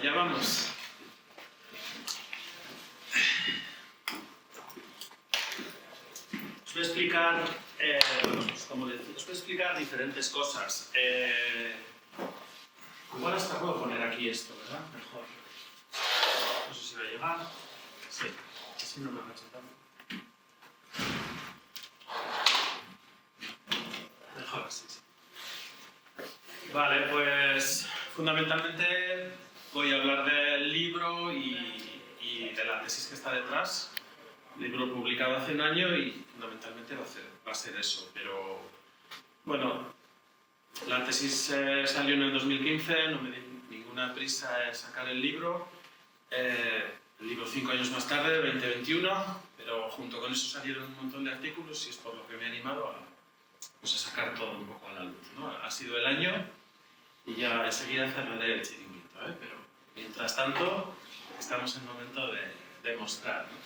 allá vamos. Os voy a explicar, os voy a explicar diferentes cosas. Igual hasta puedo poner aquí esto, ¿verdad? Mejor. No sé si va a llegar. Sí, así no me agacho tanto. Mejor así, sí. Vale, pues fundamentalmente voy a hablar del libro y de la tesis que está detrás. Libro publicado hace un año y fundamentalmente va a ser eso. Pero bueno, la tesis salió en el 2015, no me di ninguna prisa en sacar el libro. El libro 5 años más tarde, 2021, pero junto con eso salieron un montón de artículos y es por lo que me he animado a sacar todo un poco a la luz, ¿no? Ha sido el año y ya enseguida cerraré el chiringuito, pero mientras tanto estamos en el momento de mostrar, ¿no?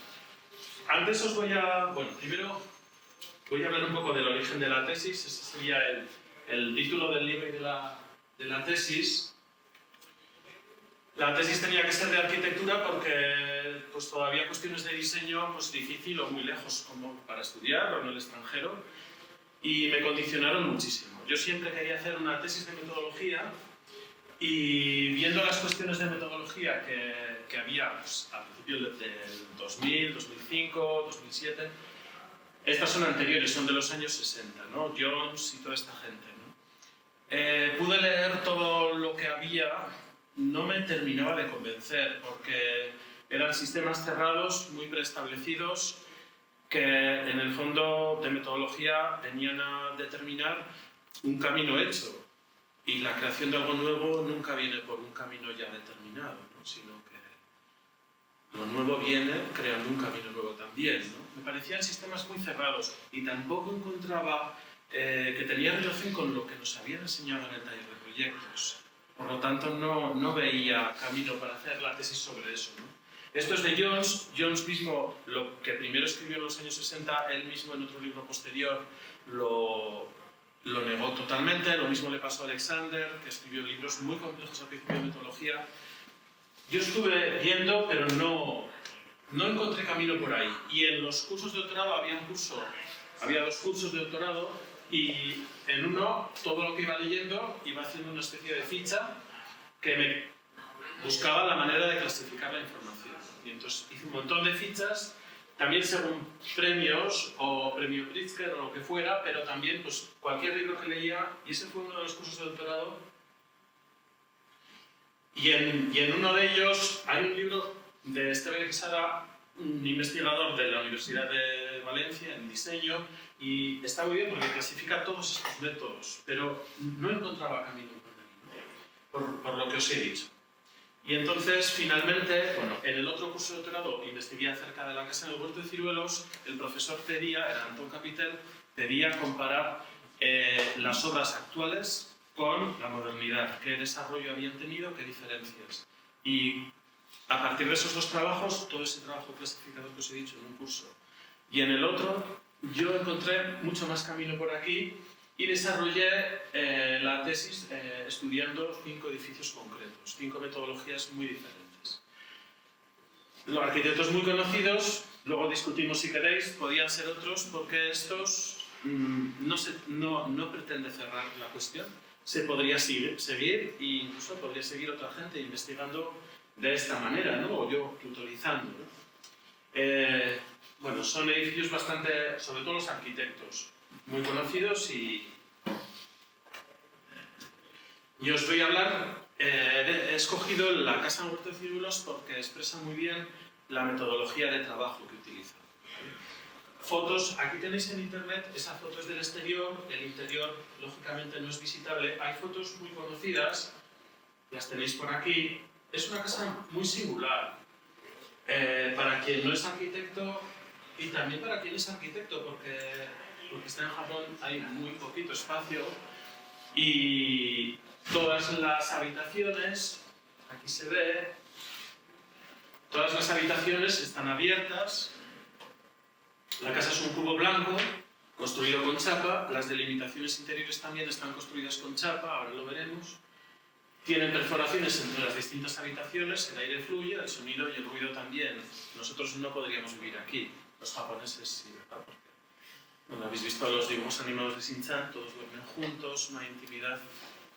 Antes os voy a... Bueno, primero voy a hablar un poco del origen de la tesis. Ese sería el título del libro y de la tesis. La tesis tenía que ser de arquitectura porque pues, todavía cuestiones de diseño pues, difícil o muy lejos como para estudiar o en el extranjero y me condicionaron muchísimo. Yo siempre quería hacer una tesis de metodología y viendo las cuestiones de metodología que había pues, a principios del 2000, 2005, 2007, estas son anteriores, son de los años 60, ¿no? Jones y toda esta gente, ¿no? Pude leer todo lo que había, no me terminaba de convencer porque eran sistemas cerrados, muy preestablecidos, que en el fondo de metodología venían a determinar un camino hecho. Y la creación de algo nuevo nunca viene por un camino ya determinado, ¿no? Sino que lo nuevo viene creando un camino nuevo también, ¿no? Me parecían sistemas muy cerrados y tampoco encontraba que tenía relación con lo que nos habían enseñado en el taller de proyectos. Por lo tanto, no veía camino para hacer la tesis sobre eso, ¿no? Esto es de Jones. Jones mismo, lo que primero escribió en los años 60, él mismo en otro libro posterior lo negó totalmente. Lo mismo le pasó a Alexander, que escribió libros muy complejos al principio de metodología. Yo estuve viendo, pero no encontré camino por ahí. Y en los cursos de doctorado había dos cursos de doctorado y en uno todo lo que iba leyendo iba haciendo una especie de ficha que me buscaba la manera de clasificar la información. Y entonces hice un montón de fichas, también según premios o premio Pritzker o lo que fuera, pero también pues, cualquier libro que leía, y ese fue uno de los cursos de doctorado. Y en uno de ellos hay un libro de Esteban Quesada, un investigador de la Universidad de Valencia en diseño, y está muy bien porque clasifica todos estos métodos, pero no encontraba camino por ahí, ¿no? por lo que os he dicho. Y entonces, finalmente, bueno, en el otro curso de doctorado investigué acerca de la casa en el huerto de ciruelos. El profesor pedía, era Antón Capitel, pedía comparar las obras actuales con la modernidad, qué desarrollo habían tenido, qué diferencias. Y a partir de esos dos trabajos, todo ese trabajo clasificador que os he dicho en un curso y en el otro, yo encontré mucho más camino por aquí y desarrollé la tesis estudiando 5 edificios concretos, 5 metodologías muy diferentes. Los arquitectos muy conocidos, luego discutimos si queréis, podían ser otros porque estos no pretende cerrar la cuestión. Se podría seguir e incluso podría seguir otra gente investigando de esta manera, ¿no? O yo tutorizando, ¿no? Bueno, son edificios bastante, sobre todo los arquitectos, muy conocidos y os voy a hablar, he escogido la casa en huerto de ciruelos porque expresa muy bien la metodología de trabajo que utiliza. Fotos, aquí tenéis en internet, esa foto es del exterior, el interior lógicamente no es visitable, hay fotos muy conocidas, las tenéis por aquí, es una casa muy singular, para quien no es arquitecto y también para quien es arquitecto, porque está en Japón hay muy poquito espacio y todas las habitaciones, aquí se ve, todas las habitaciones están abiertas. La casa es un cubo blanco, construido con chapa, las delimitaciones interiores también están construidas con chapa, ahora lo veremos. tiene perforaciones entre las distintas habitaciones, el aire fluye, el sonido y el ruido también. Nosotros no podríamos vivir aquí, los japoneses sí, ¿verdad? Porque, bueno, habéis visto los dibujos animados de Shin-chan, todos duermen juntos, una intimidad.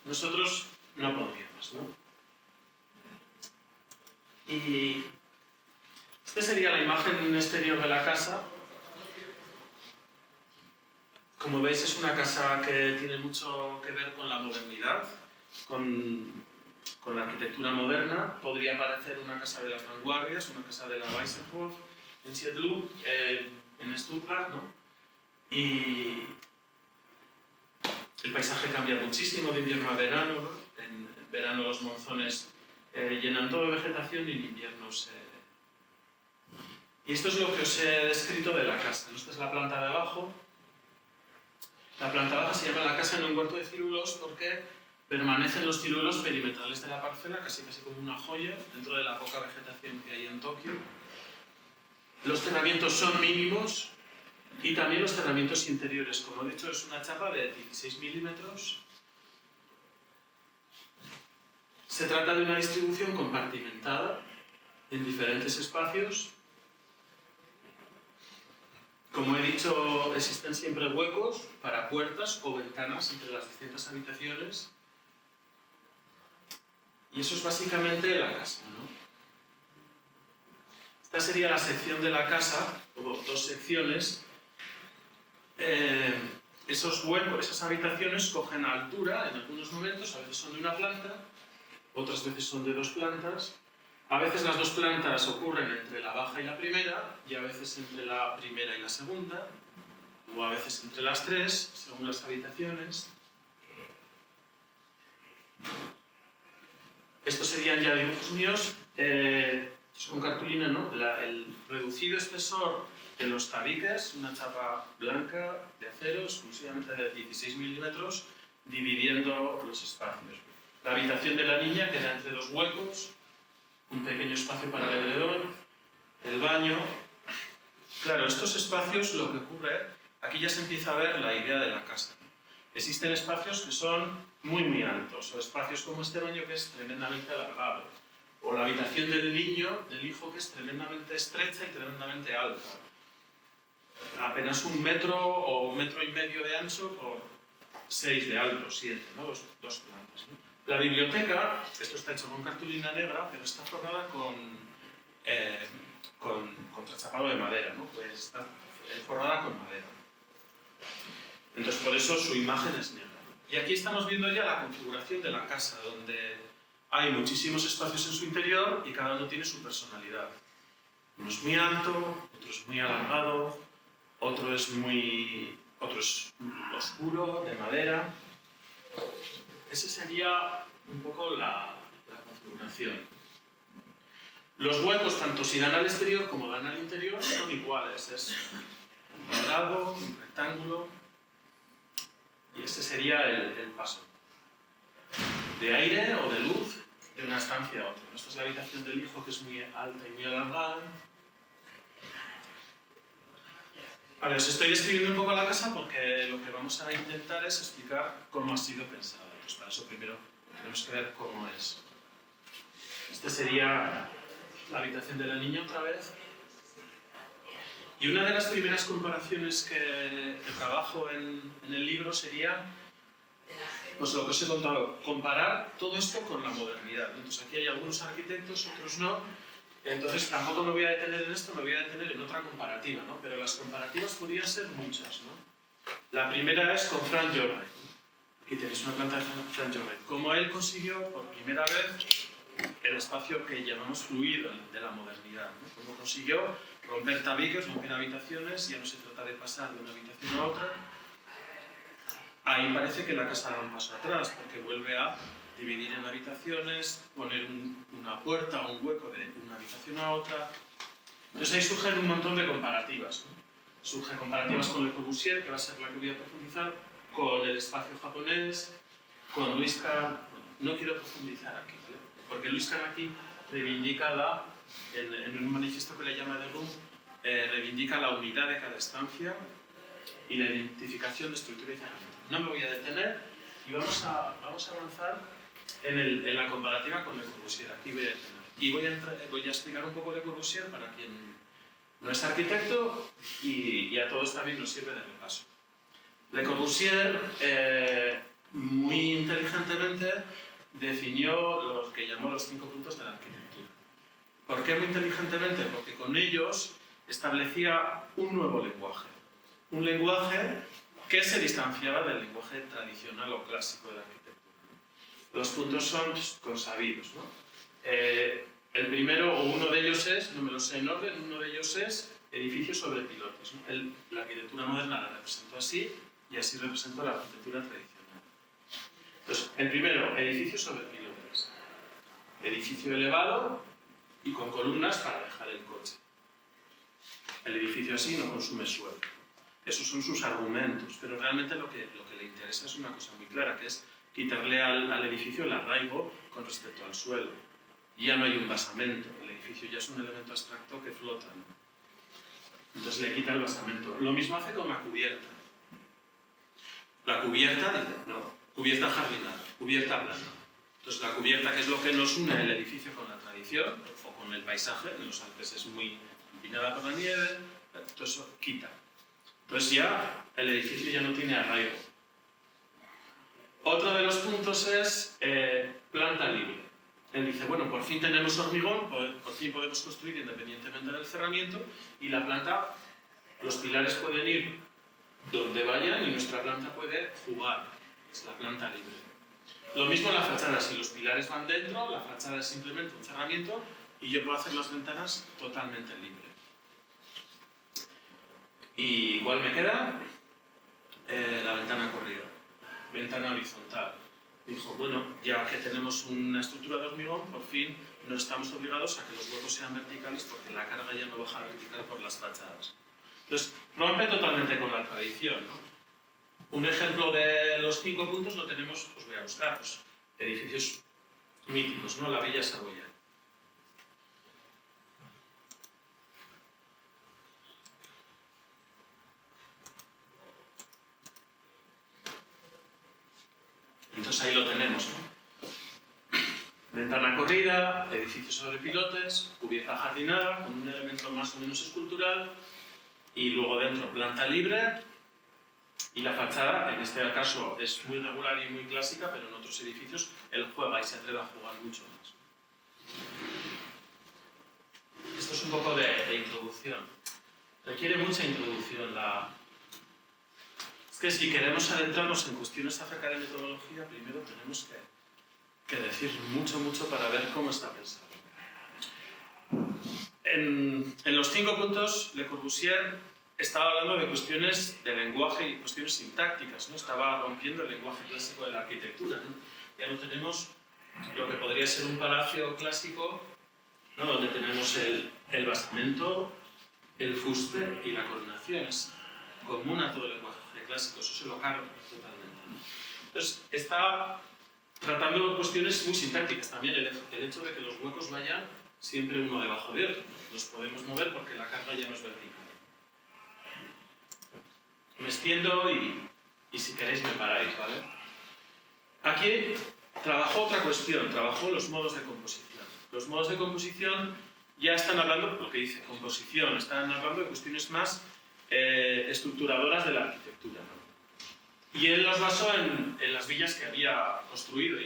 Nosotros no podríamos, ¿no? Y esta sería la imagen exterior de la casa. Como veis, es una casa que tiene mucho que ver con la modernidad, con la arquitectura moderna. Podría parecer una casa de las vanguardias, una casa de la Weissenhof en Seattle, en Stuttgart, ¿no? Y el paisaje cambia muchísimo de invierno a verano, ¿no? En verano los monzones llenan todo de vegetación y en invierno se... Y esto es lo que os he descrito de la casa. Esta es la planta de abajo. La planta baja se llama la casa en un huerto de ciruelos porque permanecen los ciruelos perimetrales de la parcela, casi como una joya, dentro de la poca vegetación que hay en Tokio. Los cerramientos son mínimos y también los cerramientos interiores. Como he dicho, es una chapa de 16 milímetros. Se trata de una distribución compartimentada en diferentes espacios. Como he dicho, existen siempre huecos para puertas o ventanas entre las distintas habitaciones. Y eso es básicamente la casa, ¿no? Esta sería la sección de la casa, o dos secciones. Esos huecos, esas habitaciones cogen altura en algunos momentos, a veces son de una planta, otras veces son de 2 plantas. A veces las 2 plantas ocurren entre la baja y la primera, y a veces entre la primera y la segunda, o a veces entre las 3, según las habitaciones. Estos serían ya dibujos míos con cartulina, ¿no? El reducido espesor de los tabiques, una chapa blanca de acero, exclusivamente de 16 milímetros, dividiendo los espacios. La habitación de la niña queda entre 2 huecos, un pequeño espacio para el edredón, el baño. Claro, estos espacios, lo que ocurre, aquí ya se empieza a ver la idea de la casa. Existen espacios que son muy altos, o espacios como este baño que es tremendamente alargado, o la habitación del niño, del hijo, que es tremendamente estrecha y tremendamente alta. Apenas 1 metro o 1,5 metros de ancho por 6 de alto, 7, ¿no? Dos plantas, ¿no? La biblioteca, esto está hecho con cartulina negra, pero está forrada con contrachapado de madera, ¿no? Pues está forrada con madera. Entonces, por eso su imagen es negra. Y aquí estamos viendo ya la configuración de la casa, donde hay muchísimos espacios en su interior y cada uno tiene su personalidad. Uno es muy alto, otro es muy alargado, otro es oscuro, de madera. Esa sería un poco la configuración. Los huecos, tanto si dan al exterior como dan al interior, son iguales. Es un cuadrado, un rectángulo. Y este sería el paso de aire o de luz de una estancia a otra. Esta es la habitación del hijo, que es muy alta y muy alargada. Vale, os estoy describiendo un poco la casa porque lo que vamos a intentar es explicar cómo ha sido pensada. Pues para eso primero tenemos que ver cómo es. Esta sería la habitación de la niña otra vez. Y una de las primeras comparaciones que trabajo en el libro sería, pues lo que os he contado, comparar todo esto con la modernidad. Entonces aquí hay algunos arquitectos, otros no. Entonces tampoco me voy a detener en esto, me voy a detener en otra comparativa, ¿no? Pero las comparativas podrían ser muchas, ¿no? La primera es con Frank Lloyd. Aquí tenéis una planta de Frank Lloyd. Como él consiguió por primera vez el espacio que llamamos fluido de la modernidad, ¿no? Como consiguió romper tabiques, romper habitaciones, ya no se trata de pasar de una habitación a otra. Ahí parece que la casa da un paso atrás, porque vuelve a dividir en habitaciones, poner una puerta o un hueco de una habitación a otra. Entonces ahí surgen un montón de comparativas, ¿no? Surgen comparativas con Le Corbusier, que va a ser la que voy a profundizar, con el espacio japonés, con Luis Kahn. No quiero profundizar aquí, ¿vale? Porque Luis Kahn aquí reivindica en un manifiesto que le llama The Room, reivindica la unidad de cada estancia y la identificación de estructura y cerramiento. No me voy a detener y vamos a avanzar en la comparativa con Le Corbusier. Aquí voy a entrar. Y voy a explicar un poco Le Corbusier para quien no es arquitecto y a todos también nos sirve de repaso. Le Corbusier, muy inteligentemente, definió lo que llamó los 5 puntos de la arquitectura. ¿Por qué muy inteligentemente? Porque con ellos establecía un nuevo lenguaje. Un lenguaje que se distanciaba del lenguaje tradicional o clásico de la arquitectura. Los puntos son consabidos, ¿no? El primero, o uno de ellos es, no me lo sé en orden, uno de ellos es edificio sobre pilotes, ¿no? La arquitectura moderna la representó así y así representó la arquitectura tradicional. Entonces, el primero, edificio sobre pilotes. Edificio elevado y con columnas para dejar el coche. El edificio así no consume suelo. Esos son sus argumentos, pero realmente lo que le interesa es una cosa muy clara, que es quitarle al edificio el arraigo con respecto al suelo. Ya no hay un basamento, el edificio ya es un elemento abstracto que flota, ¿no? Entonces le quita el basamento. Lo mismo hace con la cubierta. La cubierta, dice, no, cubierta jardinada, cubierta plana. Entonces la cubierta, que es lo que nos une el edificio con la tradición, o con el paisaje, en los Alpes es muy empinada por la nieve, todo eso quita. Entonces ya el edificio ya no tiene arraigo. Otro de los puntos es planta libre. Él dice, bueno, por fin tenemos hormigón, por fin podemos construir independientemente del cerramiento y la planta, los pilares pueden ir donde vayan y nuestra planta puede jugar. Es la planta libre. Lo mismo en la fachada, si los pilares van dentro, la fachada es simplemente un cerramiento y yo puedo hacer las ventanas totalmente libre. ¿Y cuál me queda? La ventana corrida. Ventana horizontal. Dijo, bueno, ya que tenemos una estructura de hormigón, por fin no estamos obligados a que los huecos sean verticales porque la carga ya no baja vertical por las fachadas. Entonces, rompe totalmente con la tradición, ¿no? Un ejemplo de los 5 puntos lo tenemos, os voy a buscar, pues, edificios míticos, ¿no? La Villa Saboya. Entonces ahí lo tenemos, ¿no? Ventana corrida, edificio sobre pilotes, cubierta jardinada, con un elemento más o menos escultural, y luego dentro planta libre, y la fachada, en este caso, es muy regular y muy clásica, pero en otros edificios él juega y se atreve a jugar mucho más. Esto es un poco de introducción. Requiere mucha introducción Es que si queremos adentrarnos en cuestiones acerca de metodología, primero tenemos que decir mucho para ver cómo está pensado. En los 5 puntos, Le Corbusier estaba hablando de cuestiones de lenguaje y cuestiones sintácticas, ¿no? Estaba rompiendo el lenguaje clásico de la arquitectura, ¿no? Ya no tenemos lo que podría ser un palacio clásico, ¿no? Donde tenemos el basamento, el fuste y la coronación. Es común a todo el lenguaje clásico, eso se lo carga totalmente, ¿no? Entonces, está tratando cuestiones muy sintácticas también, el hecho de que los huecos vayan siempre uno debajo de otro. Los podemos mover porque la carga ya no es vertical. Me extiendo y si queréis me paráis, ¿vale? Aquí trabajó otra cuestión, trabajó los modos de composición. Los modos de composición ya están hablando, lo que dice composición, están hablando de cuestiones más estructuradoras de la arquitectura, ¿no? Y él los basó en las villas que había construido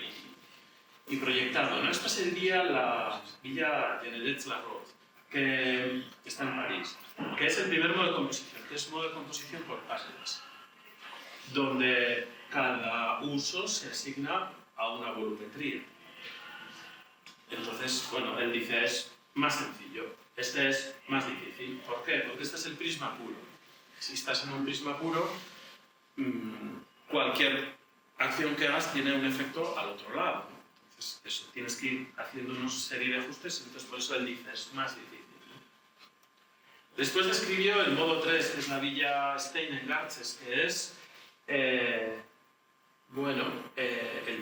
y proyectado, ¿no? Esta sería la villa Genedetz-la-Rose, que está en París, que es el primer modo de composición, que es modo de composición por pases, donde cada uso se asigna a una volumetría. Entonces, bueno, él dice, es más sencillo, este es más difícil. ¿Por qué? Porque este es el prisma puro. Si estás en un prisma puro, cualquier acción que hagas tiene un efecto al otro lado, ¿no? Entonces, eso, tienes que ir haciendo una serie de ajustes, entonces por eso él dice, es más difícil, ¿no? Después describió el modo 3, que es la villa Steinen-Garces, que es, el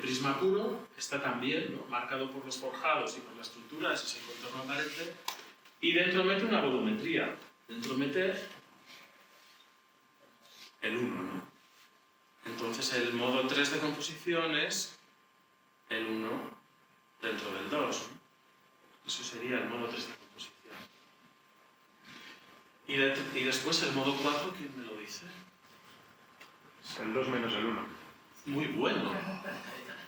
prisma puro, está también, ¿no? Marcado por los forjados y por la estructura, ese es el contorno aparente, y dentro mete una volumetría, dentro mete el 1, ¿no? Entonces el modo 3 de composición es el 1 dentro del 2, ¿no? Eso sería el modo 3 de composición. Y después el modo 4, ¿quién me lo dice? Es el 2 menos el 1. Muy bueno.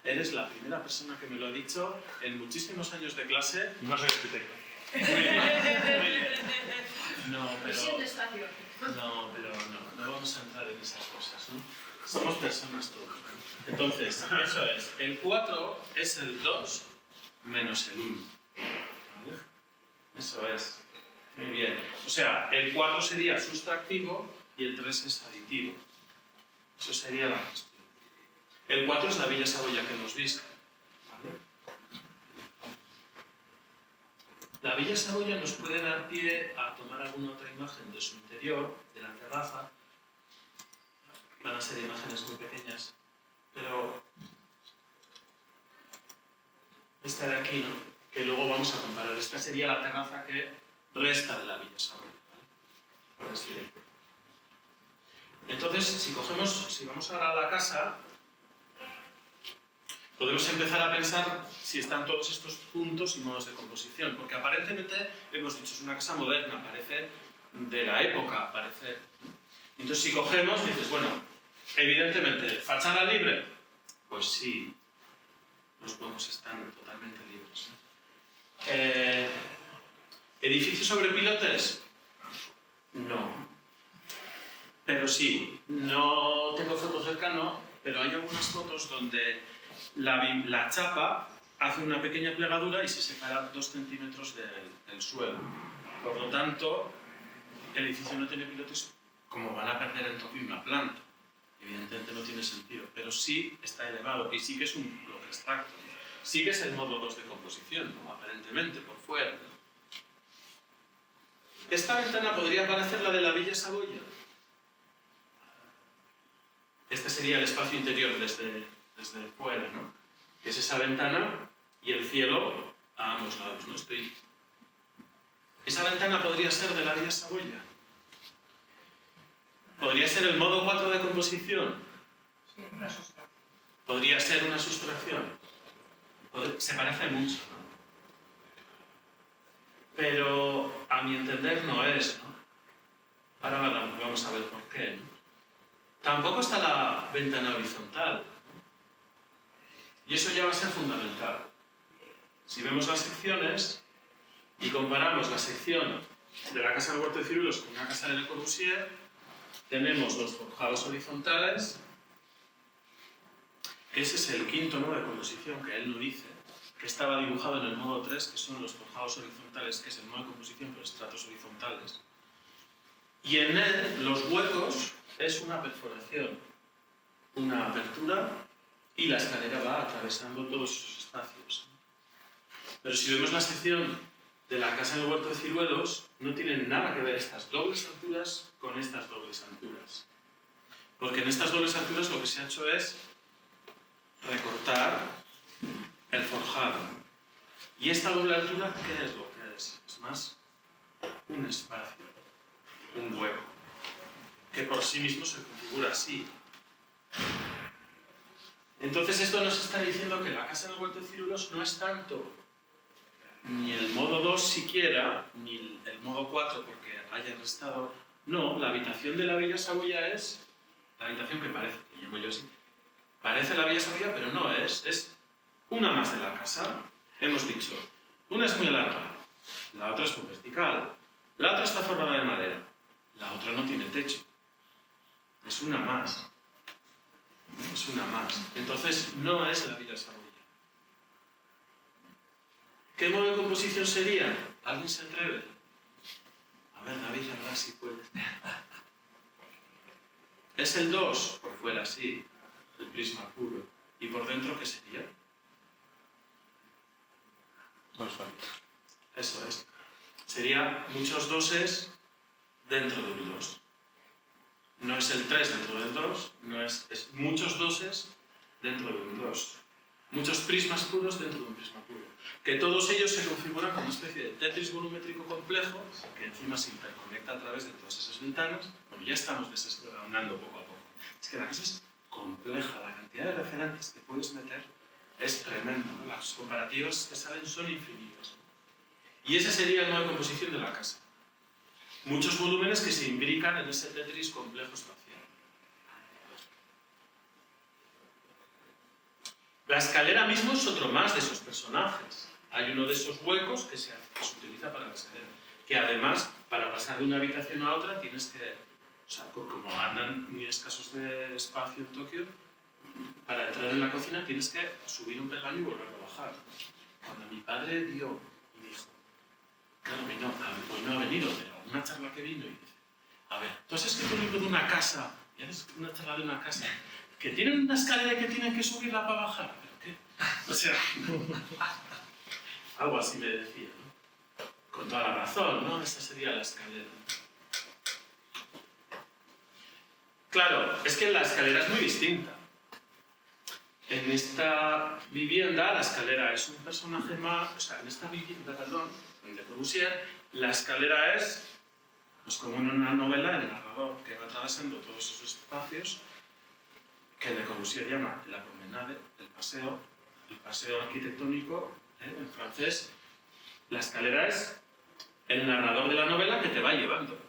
Eres la primera persona que me lo ha dicho en muchísimos años de clase. No soy arquitecto. Muy bien, muy bien. No, pero no vamos a entrar en esas cosas, ¿no? Somos personas todos, ¿no? Entonces, eso es. El 4 es el 2 menos el 1. ¿Vale? Eso es. Muy bien. O sea, el 4 sería sustractivo y el 3 es aditivo. Eso sería la cuestión. El 4 es la Villa Saboya que hemos visto. ¿Vale? La Villa Saboya nos puede dar pie a tomar alguna otra imagen de su interior, de la terraza. Van a ser imágenes muy pequeñas, pero esta de aquí, ¿no? Que luego vamos a comparar. Esta sería la terraza que resta de la Villa Saboya, ¿vale? Por así decirlo. Entonces, si vamos ahora a la casa, podemos empezar a pensar si están todos estos puntos y modos de composición, porque aparentemente, hemos dicho, es una casa moderna, parece de la época, parece... Entonces, si cogemos, dices, bueno, evidentemente, ¿fachada libre? Pues sí, los huecos están totalmente libres. ¿Edificio sobre pilotes? No. Pero sí, no tengo fotos cercano, pero hay algunas fotos donde la chapa hace una pequeña plegadura y se separa 2 centímetros del suelo. Por lo tanto, el edificio no tiene pilotes como van a perder el toque una planta. Evidentemente no tiene sentido, pero sí está elevado y sí que es un bloque extracto. Sí que es el modo 2 de composición, ¿no? Aparentemente, por fuera, ¿no? Esta ventana podría parecer la de la Villa Saboya. Este sería el espacio interior desde fuera, ¿no? Que es esa ventana y el cielo a ambos lados, ¿no? Esa ventana podría ser de la Villa Saboya. ¿Podría ser el modo 4 de composición? Sí, una sustracción. ¿Podría ser una sustracción? Se parece mucho, ¿no? Pero a mi entender no es, ¿no? Ahora vamos a ver por qué, ¿no? Tampoco está la ventana horizontal. Y eso ya va a ser fundamental. Si vemos las secciones y comparamos la sección de la Casa del Huerto de Ciruelos con una casa de Le Corbusier, tenemos los forjados horizontales, que ese es el quinto modo de composición que él no dice, que estaba dibujado en el modo 3, que son los forjados horizontales, que es el modo de composición por estratos horizontales. Y en él, los huecos es una perforación, una apertura, y la escalera va atravesando todos esos espacios. Pero si vemos la sección de la Casa del Huerto de Ciruelos, no tienen nada que ver estas dobles alturas con estas dobles alturas. Porque en estas dobles alturas lo que se ha hecho es recortar el forjado. ¿Y esta doble altura qué es lo que es? Es más un espacio, un hueco, que por sí mismo se configura así. Entonces esto nos está diciendo que la Casa del Huerto de Ciruelos no es tanto ni el modo 2 siquiera, ni el modo 4 porque haya restado. No, la habitación de la Villa Saboya es la habitación que parece, que llamo yo así. Parece la Villa Saboya, pero no es una más de la casa. Hemos dicho, una es muy larga, la otra es muy vertical, la otra está formada de madera, la otra no tiene techo. Es una más. Es una más. Entonces, no es la Villa Saboya. ¿Qué modo de composición sería? ¿Alguien se atreve? A ver, David, habla si puede. Es el 2, por fuera, sí, el prisma puro. ¿Y por dentro qué sería? Más fácil. Eso es. Sería muchos doses dentro de un 2. No es el 3 dentro del 2, no es muchos doses dentro de un 2. Muchos prismas puros dentro de un prisma puro. Que todos ellos se configuran como una especie de Tetris volumétrico complejo que encima se interconecta a través de todas esas ventanas. Bueno, ya estamos desesperonando poco a poco. Es que la cosa es compleja, la cantidad de referentes que puedes meter es tremendo, ¿no? Las comparativas que salen son infinitas. Y ese sería el modo de composición de la casa. Muchos volúmenes que se imbrican en ese Tetris complejo espacial. La escalera mismo es otro más de esos personajes. Hay uno de esos huecos que se utiliza para la escalera. Que además, para pasar de una habitación a otra, tienes que... O sea, como andan muy escasos de espacio en Tokio, para entrar en la cocina tienes que subir un peldaño y volver a bajar. Cuando mi padre dio y dijo, claro, pues no ha venido, pero una charla que vino y dice, a ver, tú has escrito un libro de una casa, y haces una charla de una casa, que tienen una escalera y que tienen que subirla para bajar. ¿Pero qué? O sea, algo así me decía, ¿no? Con toda la razón, ¿no? Esta sería la escalera. Claro, es que la escalera es muy distinta. En esta vivienda, la escalera es un personaje más... O sea, en esta vivienda, perdón, de Corbusier, la escalera es, pues como en una novela, el narrador que va atravesando todos esos espacios, que Le Corbusier llama la promenade, el paseo arquitectónico, en francés. La escalera es el narrador de la novela que te va llevando.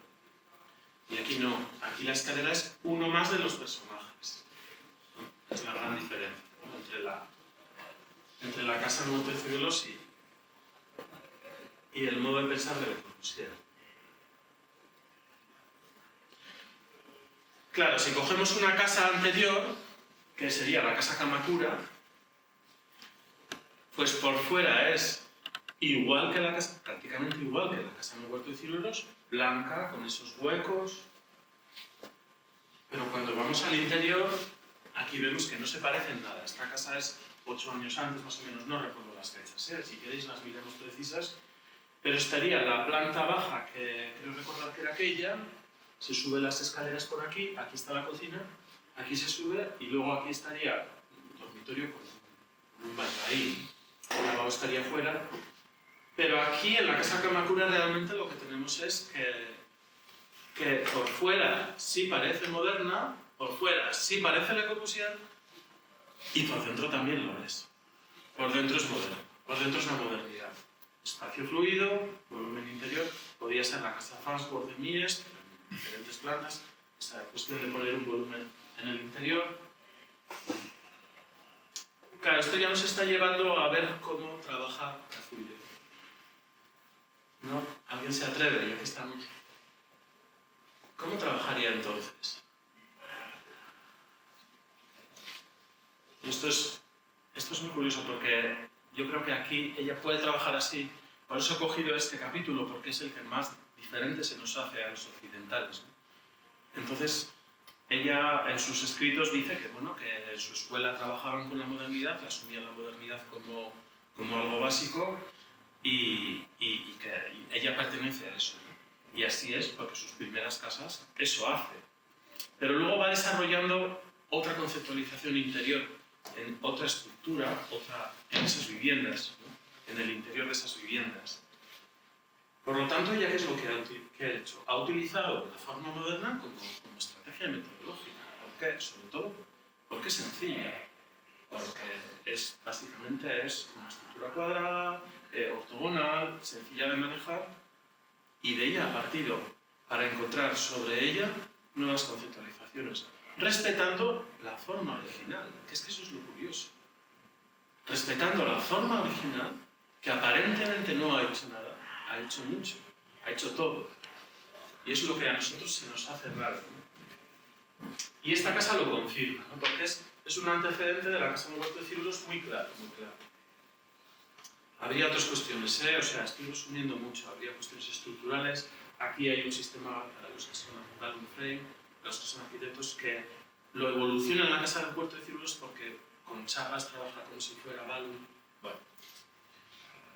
Y aquí no, aquí la escalera es uno más de los personajes. Es la gran diferencia, ¿no? entre la casa de Montecibelos y el modo de pensar de Le Corbusier. Claro, si cogemos una casa anterior, que sería la casa Kamakura, pues por fuera es igual que la casa, prácticamente igual que la casa en el huerto de ciruelos, blanca, con esos huecos. Pero cuando vamos al interior, aquí vemos que no se parecen nada. Esta casa es 8 años antes, más o menos, no recuerdo las fechas, ¿eh? Si queréis las miremos precisas. Pero estaría la planta baja, que creo recordar que era aquella, se sube las escaleras por aquí está la cocina, aquí se sube y luego aquí estaría un dormitorio con un baño ahí, el lavabo estaría fuera. Pero aquí en la casa Kamakura realmente lo que tenemos es que por fuera sí parece moderna, por fuera sí parece Le Corbusier y por dentro también lo es. Por dentro es moderno, por dentro es la modernidad. Espacio fluido, volumen interior, podría ser la casa Farnsworth de Mies, diferentes plantas, esa cuestión de poner un volumen en el interior. Claro, esto ya nos está llevando a ver cómo trabaja Cazullo. ¿No? ¿Alguien se atreve? Ya que estamos. ¿Cómo trabajaría entonces? Esto es muy curioso porque yo creo que aquí ella puede trabajar así. Por eso he cogido este capítulo, porque es el que más diferente se nos hace a los occidentales, ¿no? Entonces, ella en sus escritos dice que, bueno, que en su escuela trabajaban con la modernidad, asumían la modernidad como algo básico y que ella pertenece a eso, ¿no? Y así es, porque sus primeras casas eso hace. Pero luego va desarrollando otra conceptualización interior, en otra estructura, en esas viviendas, ¿no? En el interior de esas viviendas. Por lo tanto, ¿ella qué es lo que ha hecho? Ha utilizado la forma moderna como estrategia metodológica. ¿Por qué? Sobre todo porque es sencilla. Porque básicamente es una estructura cuadrada, ortogonal, sencilla de manejar, y de ella ha partido para encontrar sobre ella nuevas conceptualizaciones, respetando la forma original, que es que eso es lo curioso. Respetando la forma original, que aparentemente no ha hecho nada, ha hecho mucho, ha hecho todo. Y eso es lo que a nosotros se nos hace raro, ¿no? Y esta casa lo confirma, ¿no? Porque es un antecedente de la casa de Huerto de Ciruelos muy claro, muy claro. Habría otras cuestiones, o sea, estoy resumiendo mucho, habría cuestiones estructurales. Aquí hay un sistema para los que son Balloon Frame, para los que son arquitectos, que lo evoluciona en la casa del Puerto de Ciruelos porque con Chagas trabaja como si fuera Balloon. Bueno,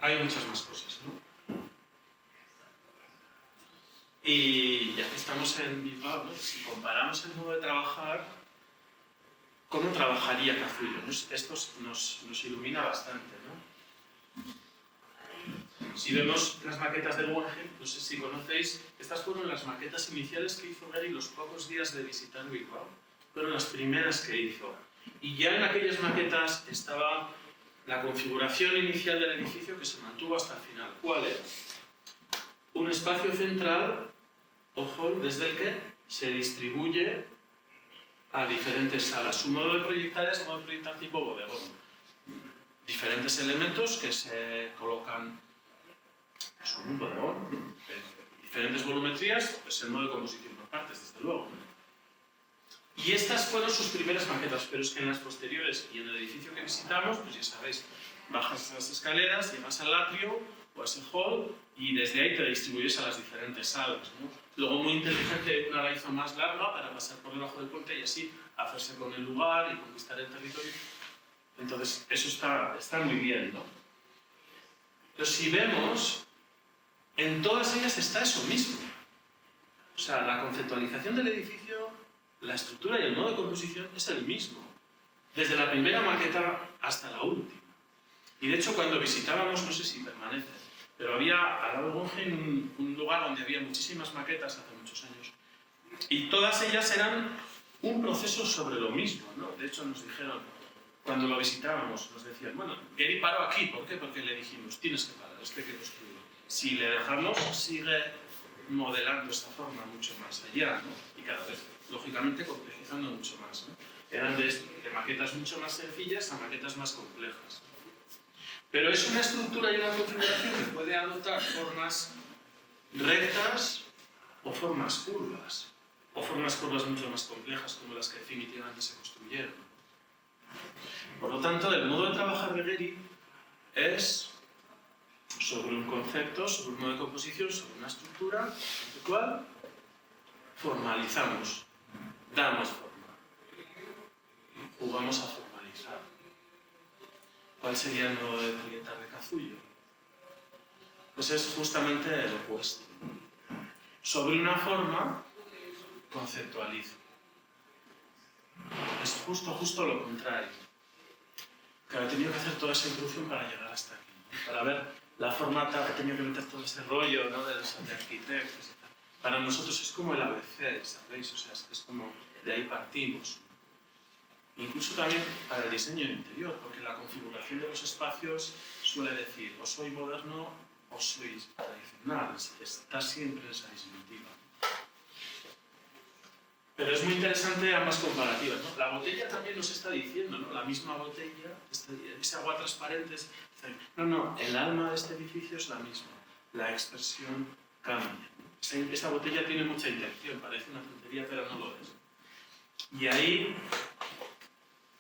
hay muchas más cosas, ¿no? Y ya que estamos en Bilbao, ¿no? Si comparamos el modo de trabajar, ¿cómo trabajaría Cazullo? Esto nos ilumina bastante, ¿no? Si vemos las maquetas del Guggenheim, no sé si conocéis, estas fueron las maquetas iniciales que hizo Gehry los pocos días de visitar Bilbao. Fueron las primeras que hizo. Y ya en aquellas maquetas estaba la configuración inicial del edificio que se mantuvo hasta el final. ¿Cuál era? Un espacio central o hall desde el que se distribuye a diferentes salas. Su modo de proyectar es modo de proyectar tipo bodegón. Diferentes elementos que se colocan en un bodegón, diferentes volumetrías, pues el modo de composición por partes, desde luego. Y estas fueron sus primeras maquetas, pero es que en las posteriores y en el edificio que visitamos, pues ya sabéis, bajas las escaleras, llegas al atrio o a ese hall y desde ahí te distribuyes a las diferentes salas, ¿no? Luego, muy inteligente, una la hizo más larga para pasar por debajo del puente y así hacerse con el lugar y conquistar el territorio. Entonces, eso está muy bien, ¿no? Pero si vemos, en todas ellas está eso mismo. O sea, la conceptualización del edificio, la estructura y el modo de composición es el mismo, desde la primera maqueta hasta la última. Y de hecho, cuando visitábamos, no sé si permanece, pero había al lado de Guggenheim un lugar donde había muchísimas maquetas hace muchos años. Y todas ellas eran un proceso sobre lo mismo, ¿no? De hecho, nos dijeron, cuando lo visitábamos, nos decían, bueno, Gehry paró aquí, ¿por qué? Porque le dijimos, tienes que parar, esto hay que construirlo. Si le dejamos, sigue modelando esta forma mucho más allá, ¿no? Y cada vez, lógicamente, complejizando mucho más, ¿no? Eran de maquetas mucho más sencillas a maquetas más complejas. Pero es una estructura y una configuración que puede adoptar formas rectas o formas curvas mucho más complejas como las que definitivamente se construyeron. Por lo tanto, el modo de trabajar de Gehry es sobre un concepto, sobre un modo de composición, sobre una estructura, en la cual formalizamos, damos forma, jugamos a formalizar. ¿Cuál sería el modo de proyectar de Cazullo? Pues es justamente el opuesto. Sobre una forma, conceptualizo. Es justo lo contrario. Claro, he tenido que hacer toda esa introducción para llegar hasta aquí, ¿no? Para ver la forma, he tenido que meter todo ese rollo, ¿no? de arquitectos y tal. Para nosotros es como el ABC, ¿sabéis? O sea, es como de ahí partimos. Incluso también para el diseño interior, porque la configuración de los espacios suele decir o soy moderno o soy tradicional, está siempre esa disyuntiva. Pero es muy interesante ambas comparativas, ¿no? La botella también nos está diciendo, ¿no? La misma botella, ese agua transparente, no, el alma de este edificio es la misma, la expresión cambia. Esa botella tiene mucha intención, parece una tontería, pero no lo es. Y ahí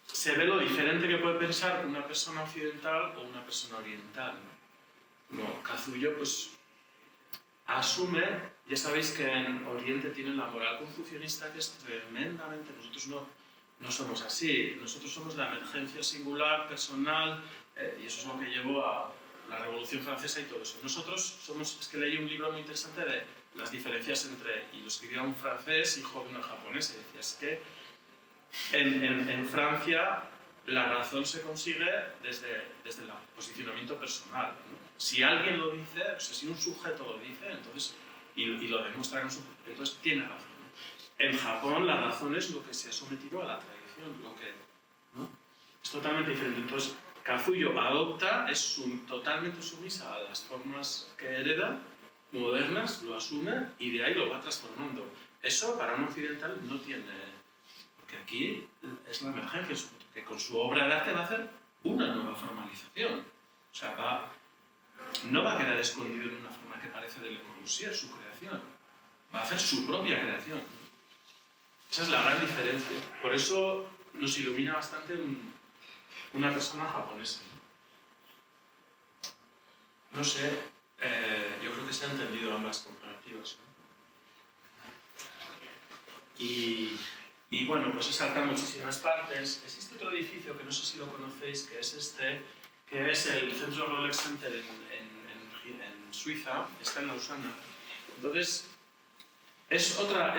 se ve lo diferente que puede pensar una persona occidental o una persona oriental. No, Cazullo pues asume, ya sabéis que en Oriente tienen la moral confucionista que es tremendamente, nosotros no somos así, nosotros somos la emergencia singular, personal, y eso es lo que llevó a la Revolución Francesa y todo eso. Nosotros somos, es que leí un libro muy interesante de las diferencias entre, y lo escribía un francés hijo de una japonesa, y decía, es que en Francia la razón se consigue desde el posicionamiento personal, ¿no? Si alguien lo dice, o sea, si un sujeto lo dice, entonces, y lo demuestra con su propio, entonces tiene razón. En Japón la razón es lo que se ha sometido a la tradición, ¿no? Es totalmente diferente. Entonces, Cazullo adopta, es totalmente sumisa a las formas que hereda, modernas, lo asume y de ahí lo va transformando. Eso para un occidental no tiene... Porque aquí es la emergencia, que con su obra de arte va a hacer una nueva formalización. O sea, no va a quedar escondido en una forma que parece de Le Corbusier, su creación. Va a hacer su propia creación. Esa es la gran diferencia. Por eso nos ilumina bastante una persona japonesa. No sé, yo creo que se han entendido ambas comparativas, ¿no? Y bueno, pues he saltado muchísimas partes. Existe otro edificio que no sé si lo conocéis, que es que es el Centro Rolex Center en Suiza, está en Lausana. Entonces, es otra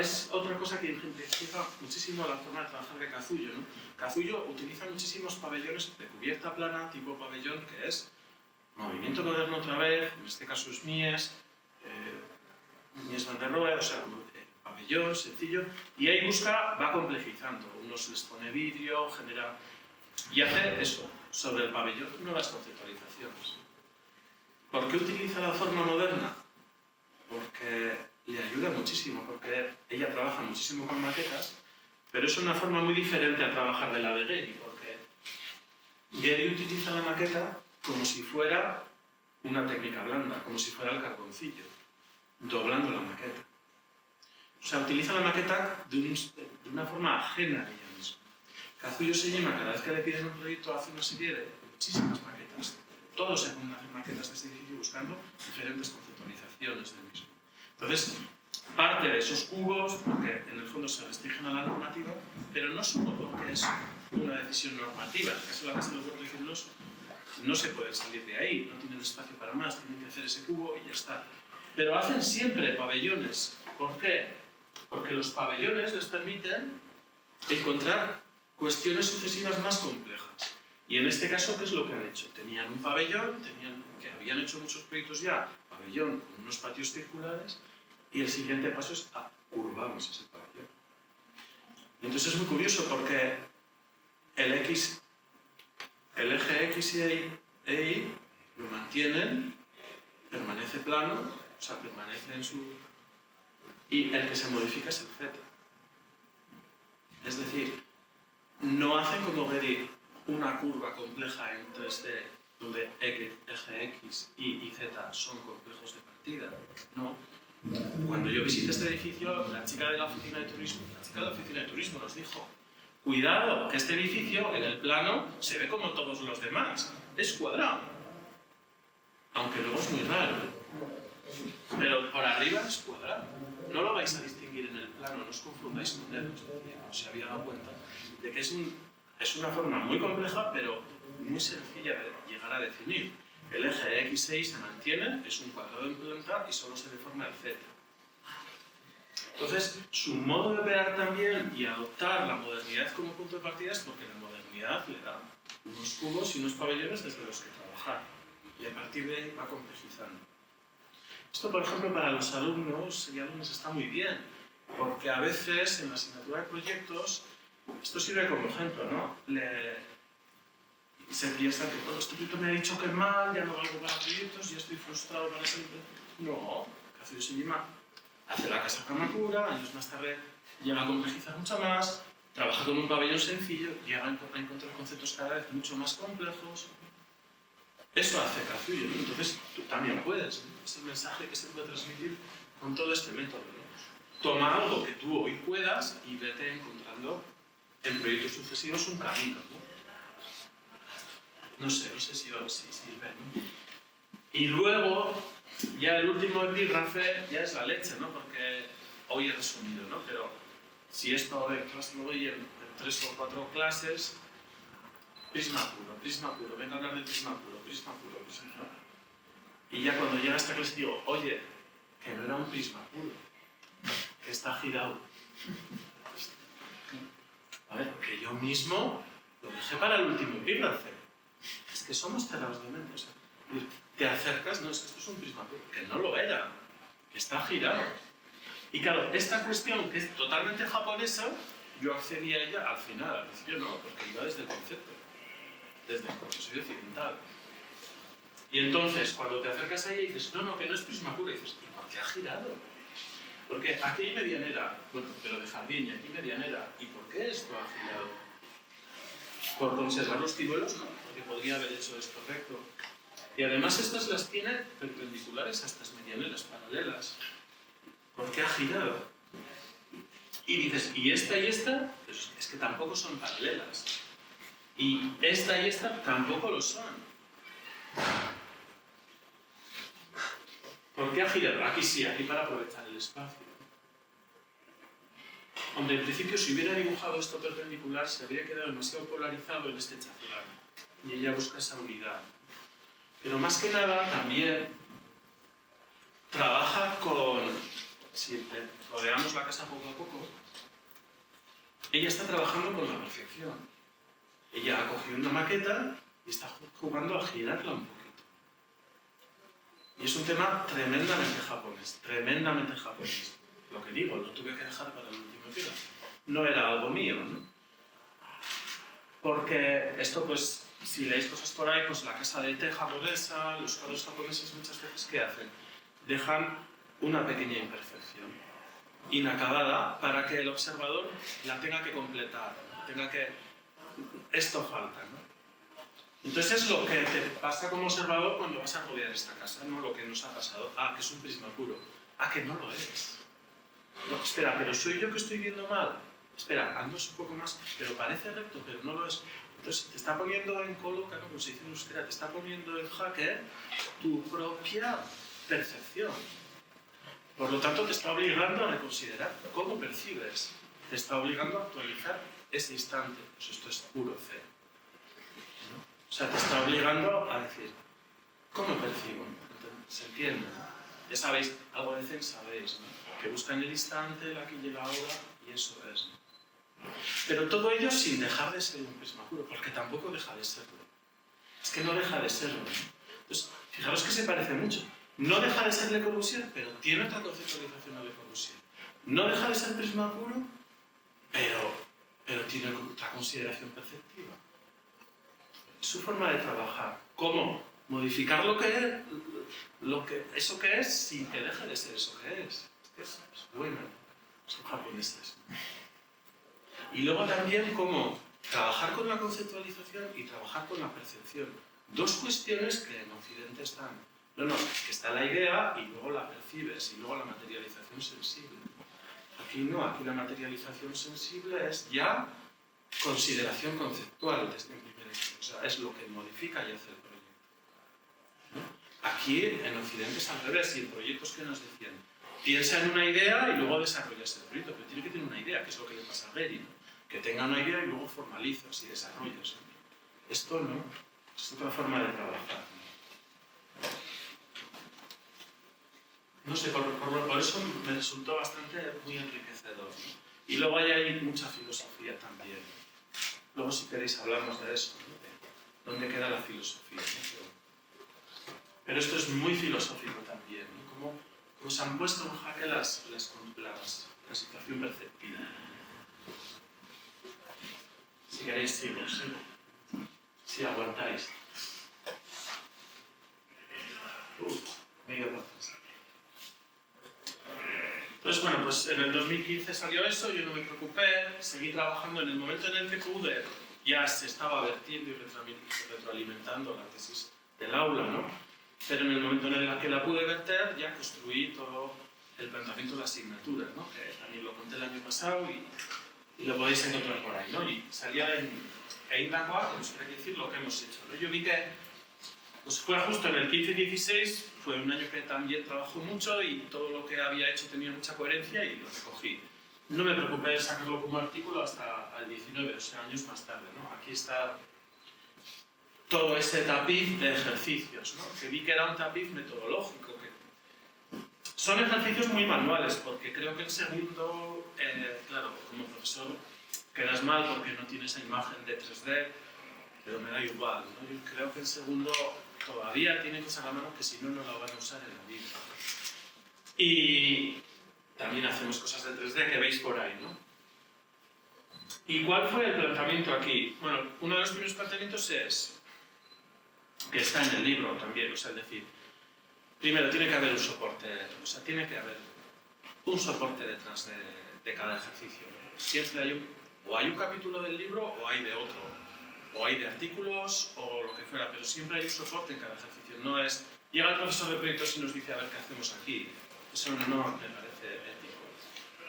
cosa que ejemplifica muchísimo la forma de trabajar de Cazullo, ¿no? Cazullo utiliza muchísimos pabellones de cubierta plana, tipo pabellón, que es movimiento moderno otra vez, en este caso es Mies Van der Rohe, o sea, pabellón, sencillo, y ahí va complejizando. Unos les pone vidrio, genera Y hace eso, sobre el pabellón, nuevas conceptualizaciones. ¿Por qué utiliza la forma moderna? Porque le ayuda muchísimo, porque ella trabaja muchísimo con maquetas, pero es una forma muy diferente a trabajar de la de Gehry, porque Gehry utiliza la maqueta como si fuera una técnica blanda, como si fuera el carboncillo, doblando la maqueta. O sea, utiliza la maqueta de una forma ajena a ella misma. Kazuyo Sejima, cada vez que le piden un proyecto, hace una serie de muchísimas maquetas. Todos se ponen a hacer maquetas de este edificio buscando diferentes conceptualizaciones del mismo. Entonces, parte de esos cubos, porque en el fondo se restringen a la normativa, pero no solo porque es una decisión normativa. En el caso de la Casa de los Huertos de Ciruelos, no se pueden salir de ahí, no tienen espacio para más, tienen que hacer ese cubo y ya está. Pero hacen siempre pabellones. ¿Por qué? Porque los pabellones les permiten encontrar cuestiones sucesivas más complejas. Y en este caso, ¿qué es lo que han hecho? Tenían un pabellón, que habían hecho muchos proyectos ya, pabellón con unos patios circulares, y el siguiente paso es curvamos ese pabellón. Y entonces es muy curioso porque el eje X y Y lo mantienen, permanece plano, o sea, permanece en su... Y el que se modifica es el Z. Es decir, no hacen como Gehry una curva compleja en 3D donde eje X, Y y Z son complejos de partida. No. Cuando yo visité este edificio, la chica de la oficina de turismo nos dijo: cuidado, que este edificio en el plano se ve como todos los demás. Es cuadrado. Aunque luego es muy raro. Pero por arriba es cuadrado. No lo vais a distinguir en el plano, no os confundáis con él. No se había dado cuenta de que es una forma muy compleja, pero muy sencilla de llegar a definir. El eje X6 se mantiene, es un cuadrado en planta y solo se deforma el Z. Entonces, su modo de operar también y adoptar la modernidad como punto de partida es porque la modernidad le da unos cubos y unos pabellones desde los que trabajar. Y a partir de ahí va complejizando. Esto, por ejemplo, para los alumnos y alumnas está muy bien, porque a veces en la asignatura de proyectos, esto sirve como ejemplo, ¿no? Se piensa que todo este proyecto me ha dicho que es mal, ya no valgo para proyectos, ya estoy frustrado para siempre. No, Kazuyo Sejima hace la casa Kamakura, años más tarde llega a complejizar mucho más, trabaja con un pabellón sencillo, llega a encontrar conceptos cada vez mucho más complejos. Eso hace Kazuyo, ¿no? Entonces tú también puedes, ¿no? Es el mensaje que se puede transmitir con todo este método, ¿no? Toma algo que tú hoy puedas y vete encontrando en proyectos sucesivos un camino, ¿no? No sé si sirve, ¿no? Y luego, ya el último epígrafe ya es la leche, ¿no? Porque hoy he resumido, ¿no? Pero si esto de clase lo doy en 3 o 4 clases, prisma puro, venga a hablar de prisma puro. Y ya cuando llega a esta clase digo, oye, que no era un prisma puro, que está girado. A ver, que yo mismo lo dejé para el último epígrafe. Es que somos cerrados de mente. O sea, te acercas, no, es que esto es un prisma puro, que no lo era, que está girado. Y claro, esta cuestión que es totalmente japonesa, yo accedí a ella al final, al principio no, porque iba desde el concepto, porque soy occidental. Y entonces, cuando te acercas a ella y dices, no, que no es prisma puro, y dices, ¿y por qué ha girado? Porque aquí hay medianera, bueno, pero de jardín, y aquí medianera, ¿y por qué esto ha girado? ¿Por conservar los ciruelos? No, porque podría haber hecho esto recto. Y además estas las tiene perpendiculares a estas medianeras paralelas. ¿Por qué ha girado? Y dices, ¿y esta? Pues es que tampoco son paralelas. Y esta tampoco lo son. ¿Por qué ha girado? Aquí sí, aquí para aprovechar el espacio. Hombre, en principio, si hubiera dibujado esto perpendicular, se habría quedado demasiado polarizado en este chaflán. Y ella busca esa unidad. Pero más que nada, también trabaja con... Si rodeamos la casa poco a poco, ella está trabajando con la perfección. Ella ha cogido una maqueta y está jugando a girarla un poquito. Y es un tema tremendamente japonés. Lo que digo, lo tuve que dejar para el último epígrafe. No era algo mío, ¿no? Porque esto, pues, si leéis cosas por ahí, pues la casa de té japonesa, los cuadros japoneses muchas veces, ¿qué hacen? Dejan una pequeña imperfección inacabada para que el observador la tenga que completar, tenga que... Esto falta, ¿no? Entonces es lo que te pasa como observador cuando vas a rodear esta casa, ¿no? Lo que nos ha pasado. Ah, que es un prisma puro. Ah, que no lo es. No, espera, pero soy yo que estoy viendo mal. Espera, andas un poco más, pero parece recto, pero no lo es. Entonces te está poniendo en coloca, como se dice en euskera, te está poniendo en jaque tu propia percepción. Por lo tanto, te está obligando a reconsiderar cómo percibes. Te está obligando a actualizar ese instante. Pues esto es puro C. ¿No? O sea, te está obligando a decir, ¿cómo percibo? Entonces, ¿se entiende? Ya sabéis, algo de Zen sabéis, ¿no? Que buscan el instante, el aquí y el ahora, y eso es, ¿no? Pero todo ello sin dejar de ser un prisma puro, porque tampoco deja de serlo. Es que no deja de serlo, ¿no? Entonces, fijaros que se parece mucho. No deja de ser Le Corbusier, pero tiene otra conceptualización a Le Corbusier. No deja de ser prisma puro, pero tiene otra consideración perceptiva. Es su forma de trabajar. ¿Cómo? Modificar eso que es sin que deje de ser eso que es. Es bueno. Son japoneses. Y luego también cómo trabajar con la conceptualización y trabajar con la percepción. Dos cuestiones que en Occidente están. No, que está la idea y luego la percibes y luego la materialización sensible. Aquí no, aquí la materialización sensible es ya consideración conceptual desde el primer ejemplo. O sea, es lo que modifica y hace el proyecto. ¿No? Aquí en Occidente es al revés y en proyectos que nos decían, piensa en una idea y luego desarrollas el proyecto, pero tiene que tener una idea, que es lo que le pasa a Gehry, ¿no? Que tenga una idea y luego formalizas y desarrollas. Esto no, es otra forma de trabajar. No sé, por eso me resultó bastante muy enriquecedor, ¿no? Y luego hay mucha filosofía también. Luego si queréis hablamos de eso, ¿no? De dónde queda la filosofía, ¿no? Pero esto es muy filosófico también, ¿no? Cómo se han puesto en jaque la situación perceptiva. Si queréis sigo, si aguantáis. Medio proceso. Entonces, bueno, pues en el 2015 salió eso, yo no me preocupé, seguí trabajando en el momento en el que pude, ya se estaba vertiendo y retroalimentando la tesis del aula, ¿no? Pero en el momento en el que la pude verter, ya construí todo el planteamiento de asignatura, ¿no? Que también lo conté el año pasado y lo podéis encontrar por ahí, ¿no? Y salía en Eindagoa, que nos quiere decir lo que hemos hecho, ¿no? Yo vi que pues fue justo en el 15-16, fue un año que también trabajó mucho y todo lo que había hecho tenía mucha coherencia y lo recogí. No me preocupé de sacarlo como artículo hasta el 19, o sea, años más tarde, ¿no? Aquí está todo ese tapiz de ejercicios, ¿no? Que vi que era un tapiz metodológico. Son ejercicios muy manuales, porque creo que el segundo, claro, como profesor quedas mal porque no tienes esa imagen de 3D, pero me da igual, ¿no? Yo creo que el segundo todavía tiene cosas a la mano que si no, no la van a usar en la vida. Y también hacemos cosas de 3D que veis por ahí, ¿no? ¿Y cuál fue el planteamiento aquí? Bueno, uno de los primeros planteamientos es, que está en el libro también, o sea, es decir, primero tiene que haber un soporte, o sea, tiene que haber un soporte detrás de cada ejercicio. Siempre hay un capítulo del libro o hay de otro, o hay de artículos o lo que fuera, pero siempre hay un soporte en cada ejercicio. No es, llega el profesor de proyectos y nos dice a ver qué hacemos aquí. Eso no me parece ético.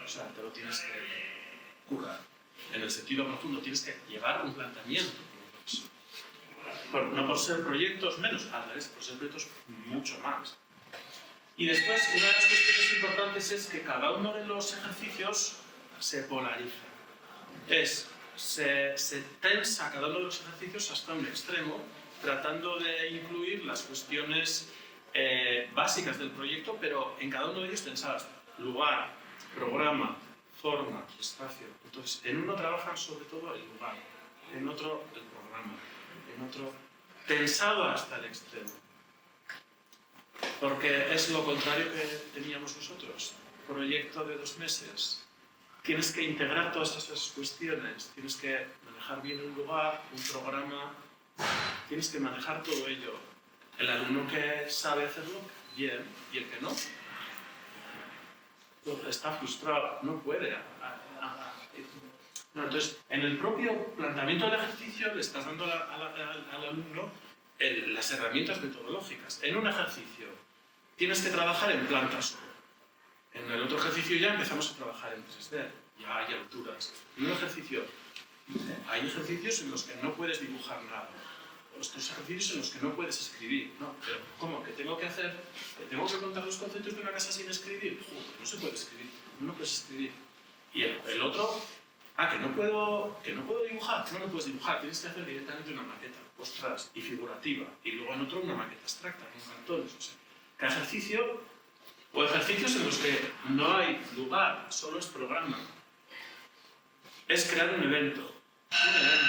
O sea, te lo tienes que currar. En el sentido profundo, tienes que llevar un planteamiento como profesor. No por ser proyectos menos, al revés, por ser proyectos mucho más. Y después, una de las cuestiones importantes es que cada uno de los ejercicios se polariza. Se tensa cada uno de los ejercicios hasta un extremo, tratando de incluir las cuestiones básicas del proyecto, pero en cada uno de ellos pensadas lugar, programa, forma, espacio. Entonces, en uno trabajan sobre todo el lugar, en otro el programa, en otro tensado hasta el extremo. Porque es lo contrario que teníamos nosotros. Proyecto de 2 meses, tienes que integrar todas esas cuestiones, tienes que manejar bien un lugar, un programa, tienes que manejar todo ello. El alumno que sabe hacerlo, bien, y el que no, está frustrado, no puede. No, entonces, en el propio planteamiento del ejercicio le estás dando al alumno las herramientas metodológicas. En un ejercicio tienes que trabajar en planta solo. En el otro ejercicio ya empezamos a trabajar en 3D, ya hay alturas. En un ejercicio hay ejercicios en los que no puedes dibujar nada. Otros ejercicios en los que no puedes escribir. No, pero ¿cómo? ¿Qué tengo que hacer? ¿Que tengo que contar los conceptos de una casa sin escribir? Joder, no se puede escribir, no puedes escribir. Y el otro, que no puedo dibujar, no lo puedes dibujar, tienes que hacer directamente una maqueta, ostras, y figurativa. Y luego en otro una maqueta abstracta, con cartones. O sea, cada ejercicio, o ejercicios en los que no hay lugar, solo es programa. Es crear un evento. Un evento.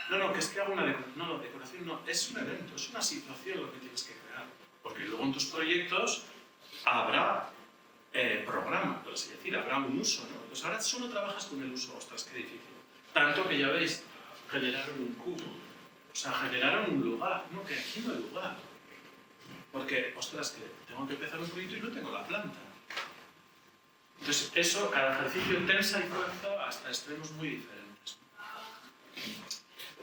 No, que es que hago una decoración. No, decoración no, es un evento, es una situación lo que tienes que crear. Porque luego en tus proyectos habrá programa, por así decir, habrá un uso, ¿no? Pues ahora solo trabajas con el uso, ostras, qué difícil. Tanto que ya veis, generaron un cubo, o sea, generaron un lugar, no, que aquí no hay lugar. Porque, ostras, que tengo que empezar un proyecto y no tengo la planta. Entonces, eso, cada ejercicio tensa y fuerza hasta extremos muy diferentes.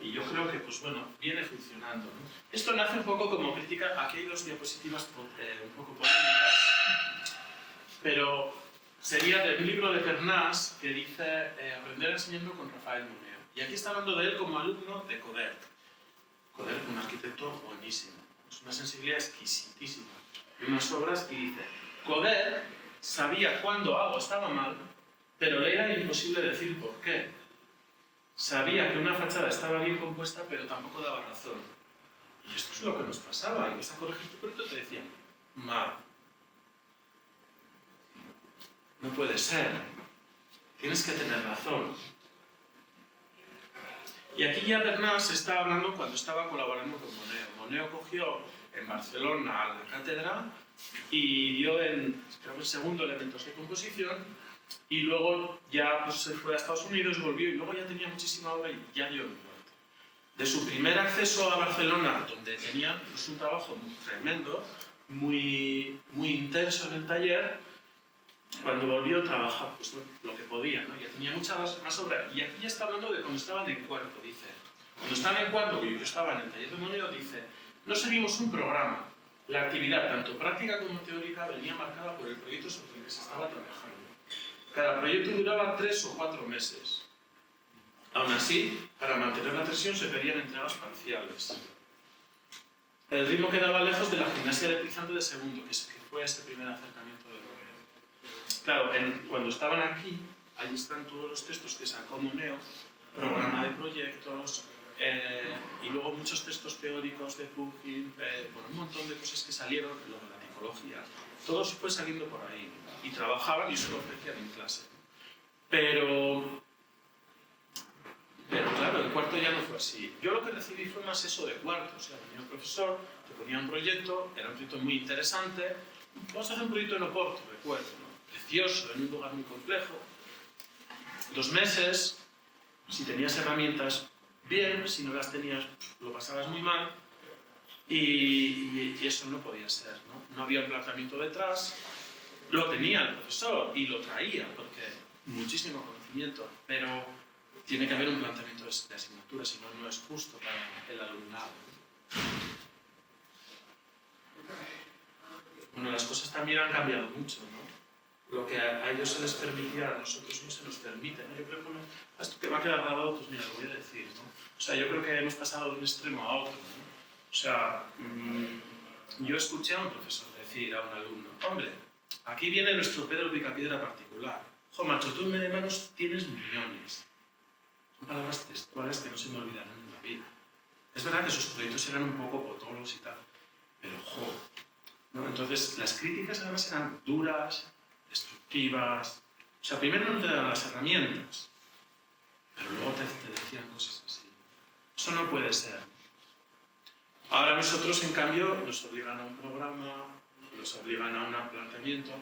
Y yo creo que, pues bueno, viene funcionando, ¿no? Esto nace un poco como crítica, aquí hay dos diapositivas un poco polémicas, pero sería de un libro de Pernas que dice Aprender enseñando con Rafael Moneo. Y aquí está hablando de él como alumno de Coder. Coder, un arquitecto buenísimo, es una sensibilidad exquisitísima. Y unas obras y dice, Coder sabía cuándo algo estaba mal, pero le era imposible decir por qué. Sabía que una fachada estaba bien compuesta, pero tampoco daba razón. Y esto es lo que nos pasaba. Ibas a corregir tu proyecto y te decían, mal. No puede ser. Tienes que tener razón. Y aquí ya Bernas estaba hablando cuando estaba colaborando con Moneo. Moneo cogió en Barcelona a la cátedra y dio creo que el segundo elementos de composición y luego ya pues, se fue a Estados Unidos, volvió y luego ya tenía muchísima obra y ya dio el cuarto. De su primer acceso a Barcelona, donde tenía pues, un trabajo tremendo, muy intenso en el taller, cuando volvió trabajaba pues, lo que podía, ¿no? Ya tenía mucha más obra. Y aquí ya está hablando de cuando estaban en cuarto, dice. Cuando estaban en cuarto, yo estaba en el taller de Moneo, dice, no seguimos un programa. La actividad, tanto práctica como teórica, venía marcada por el proyecto sobre el que se estaba trabajando. Cada proyecto duraba 3 o 4 meses. Aún así, para mantener la tensión se pedían entregas parciales. El ritmo quedaba lejos de la gimnasia electrizante de segundo, que fue ese primer acercamiento de Moneo. Claro, cuando estaban aquí, ahí están todos los textos que sacó Moneo, programa de proyectos, y luego muchos textos teóricos de Pugin, bueno, un montón de cosas que salieron, lo de la tipología, todo fue saliendo por ahí, y trabajaban y se lo ofrecían en clase. Pero claro, el cuarto ya no fue así. Yo lo que recibí fue más eso de cuarto, o sea, venía un profesor, te ponía un proyecto, era un proyecto muy interesante, vamos a hacer un proyecto en Oporto, recuerdo, ¿no? Precioso, en un lugar muy complejo, 2 meses, si tenías herramientas, bien, si no las tenías, lo pasabas muy mal, y eso no podía ser, ¿no? No había un planteamiento detrás, lo tenía el profesor y lo traía, porque muchísimo conocimiento, pero tiene que haber un planteamiento de asignatura, si no, no es justo para el alumnado. Bueno, las cosas también han cambiado mucho, ¿no? Lo que a ellos se les permitía, a nosotros no se nos permite, ¿no? Yo creo que esto que va a quedar grabado, pues mira, lo voy a decir, ¿no? O sea, yo creo que hemos pasado de un extremo a otro, ¿no? O sea, yo escuché a un profesor decir a un alumno, hombre, aquí viene nuestro Pedro Picapiedra particular. Jo, macho, tú en manos tienes millones. Son palabras textuales que no se me olvidarán en la vida. Es verdad que sus proyectos eran un poco potolos y tal, pero jo, ¿no? Entonces, las críticas además eran duras, destructivas. O sea, primero no te daban las herramientas, pero luego te decían cosas así. Eso no puede ser. Ahora nosotros, en cambio, nos obligan a un programa, nos obligan a un planteamiento,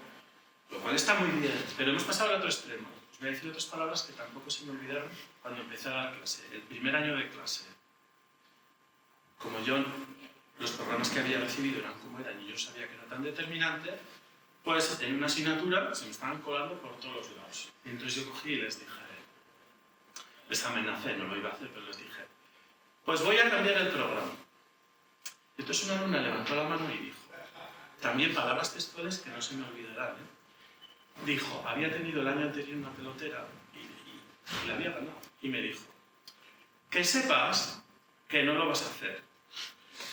lo cual está muy bien, pero hemos pasado al otro extremo. voy a decir otras palabras que tampoco se me olvidaron cuando empecé a dar clase. El primer año de clase, como yo, los programas que había recibido eran como eran y yo sabía que era tan determinante, pues en una asignatura se me estaban colando por todos los lados. Y entonces yo cogí y les dije, les amenacé, no lo iba a hacer, pero les dije, pues voy a cambiar el programa. Y entonces una alumna levantó la mano y dijo, también palabras textuales que no se me olvidarán, ¿eh? Dijo, había tenido el año anterior una pelotera y la había ganado. Y me dijo, que sepas que no lo vas a hacer.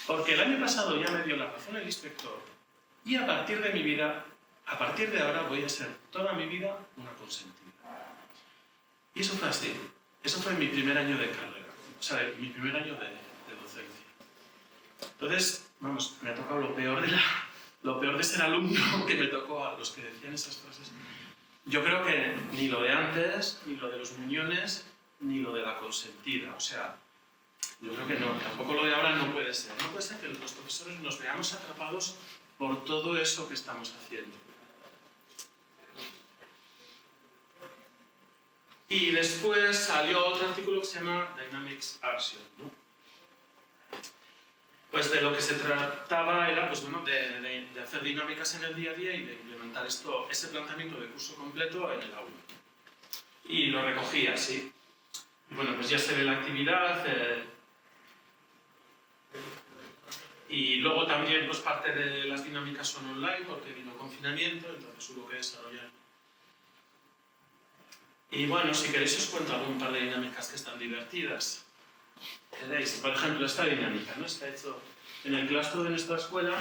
Porque el año pasado ya me dio la razón el inspector y a partir de mi vida, a partir de ahora voy a ser toda mi vida una consentida. Y eso fue así. Eso fue mi primer año de carrera, o sea, mi primer año de docencia. Entonces, vamos, me ha tocado lo peor de ser alumno, que me tocó a los que decían esas frases. Yo creo que ni lo de antes, ni lo de los muñones, ni lo de la consentida. O sea, yo creo que no, tampoco lo de ahora no puede ser. No puede ser que los profesores nos veamos atrapados por todo eso que estamos haciendo. Y después salió otro artículo que se llama Dynamics Action, ¿no? Pues de lo que se trataba era pues, bueno, de hacer dinámicas en el día a día y de implementar ese planteamiento de curso completo en el aula. Y lo recogí así. Bueno, pues ya se ve la actividad. Y luego también pues, parte de las dinámicas son online porque vino confinamiento, entonces hubo que desarrollar. Y bueno, si queréis os cuento algún par de dinámicas que están divertidas. ¿Queréis? Por ejemplo, esta dinámica, ¿no? Está hecho en el claustro de nuestra escuela.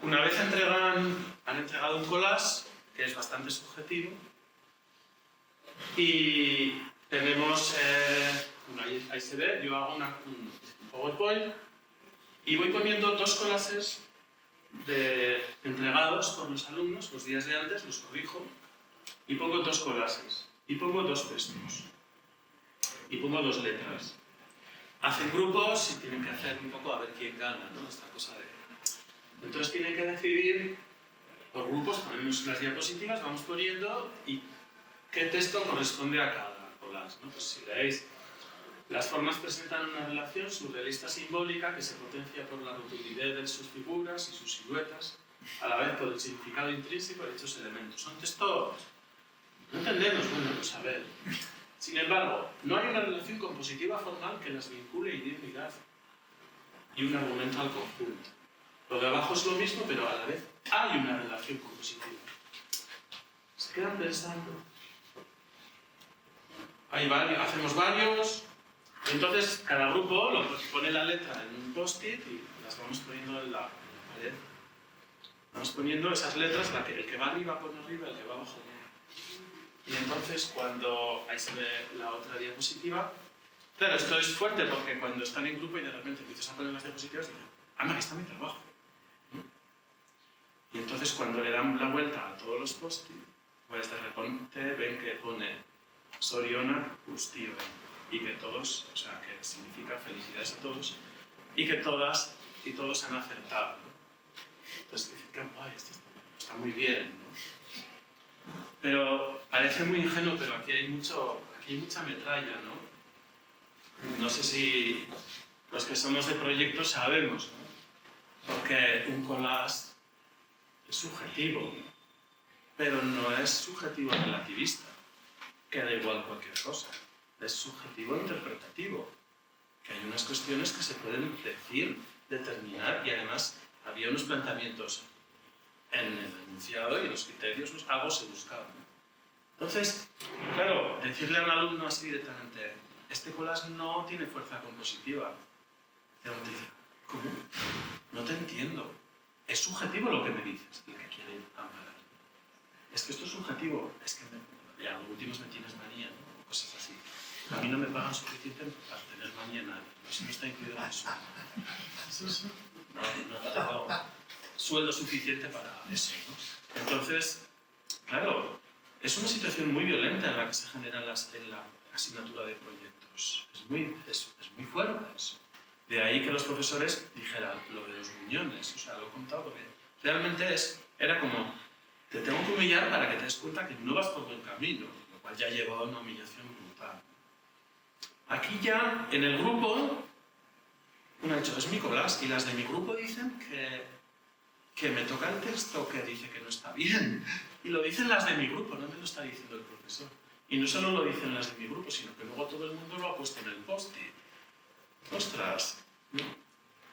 Una vez han entregado un collage, que es bastante subjetivo, y tenemos, ahí se ve, yo hago un PowerPoint y voy poniendo dos collages entregados por los alumnos los días de antes, los corrijo, y pongo dos collages, y pongo dos textos, y pongo dos letras. Hacen grupos y tienen que hacer un poco a ver quién gana, ¿no? Esta cosa de... Entonces tienen que decidir por grupos, ponemos las diapositivas, vamos poniendo y qué texto corresponde a cada collage, ¿no? Pues si veis, las formas presentan una relación surrealista simbólica que se potencia por la rotundidad de sus figuras y sus siluetas, a la vez por el significado intrínseco de dichos elementos. Son textos... No entendemos, bueno, pues a ver. Sin embargo, no hay una relación compositiva formal que las vincule y dé unidad y un argumento al conjunto. Lo de abajo es lo mismo, pero a la vez hay una relación compositiva. Se quedan pensando. Hacemos varios. Entonces, cada grupo pone la letra en un post-it y las vamos poniendo en la pared. Vamos poniendo esas letras, el que va arriba pone arriba, el que va abajo pone. Y entonces, cuando ahí se ve la otra diapositiva, claro, esto es fuerte porque cuando están en grupo y de repente empiezas a poner las diapositivas, dicen, ¡anda, que está mi trabajo! ¿no? Y entonces, cuando le dan la vuelta a todos los post-it, pues de repente ven que pone Soriona Gustio y que todos, o sea, que significa felicidades a todos y que todas y todos han acertado. ¿no? Entonces dicen, qué guay, esto está muy bien, ¿no? Pero parece muy ingenuo, pero aquí hay mucha metralla, ¿no? No sé si los que somos de proyectos sabemos, ¿no? Porque un collage es subjetivo, pero no es subjetivo relativista, que da igual cualquier cosa. Es subjetivo interpretativo, que hay unas cuestiones que se pueden decir, determinar, y además había unos planteamientos en el enunciado y los criterios, algo se buscaba. ¿no? Entonces, claro, decirle a un alumno así directamente, este collage no tiene fuerza compositiva. Y uno dice, ¿cómo? No te entiendo. Es subjetivo lo que me dices, el que quiere amparar. Es que esto es subjetivo, es que a los últimos me tienes manía, ¿no? Cosas así. A mí no me pagan suficiente para tener manía nadie. Eso no está incluido en el sueldo. No tengo sueldo suficiente para eso, ¿no? Entonces, claro, es una situación muy violenta en la que se genera en la asignatura de proyectos. Es muy fuerte eso. De ahí que los profesores dijeran lo de los muñones. O sea, lo he contado porque realmente era como te tengo que humillar para que te des cuenta que no vas por buen camino, lo cual ya lleva a una humillación brutal. Aquí ya, en el grupo, uno ha dicho, es Nicolás, y las de mi grupo dicen que me toca el texto que dice que no está bien. Y lo dicen las de mi grupo, no me lo está diciendo el profesor. Y no solo lo dicen las de mi grupo, sino que luego todo el mundo lo ha puesto en el post-it. ¡Ostras! ¿No?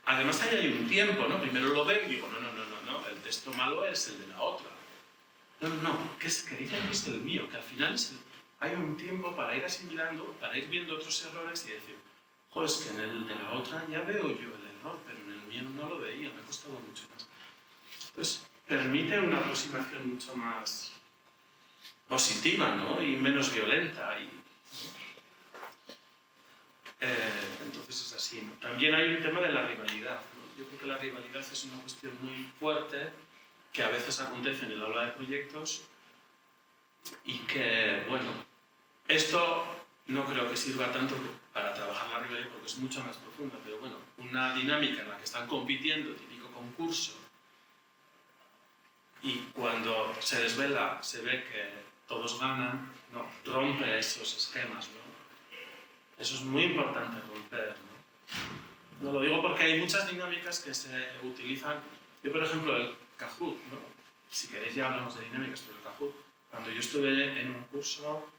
Además ahí hay un tiempo, ¿no? Primero lo veo y digo, no, el texto malo es el de la otra. No, que dicen que es el mío, que al final hay un tiempo para ir asimilando, para ir viendo otros errores y decir, joder, es que en el de la otra ya veo yo el error, pero en el mío no lo veía, me ha costado mucho más. Entonces, permite una aproximación mucho más positiva, ¿no? Y menos violenta. Entonces es así, ¿no? También hay un tema de la rivalidad, ¿no? Yo creo que la rivalidad es una cuestión muy fuerte que a veces acontece en el aula de proyectos y que, bueno, esto no creo que sirva tanto para trabajar la rivalidad porque es mucho más profunda, pero bueno, una dinámica en la que están compitiendo, típico concurso, y cuando se desvela se ve que todos ganan, ¿no? Rompe esos esquemas, ¿no? Eso es muy importante romper, ¿no? No lo digo porque hay muchas dinámicas que se utilizan. Yo, por ejemplo, el Kahoot, ¿no? Si queréis ya hablamos de dinámicas, pero el Kahoot, cuando yo estuve en un curso,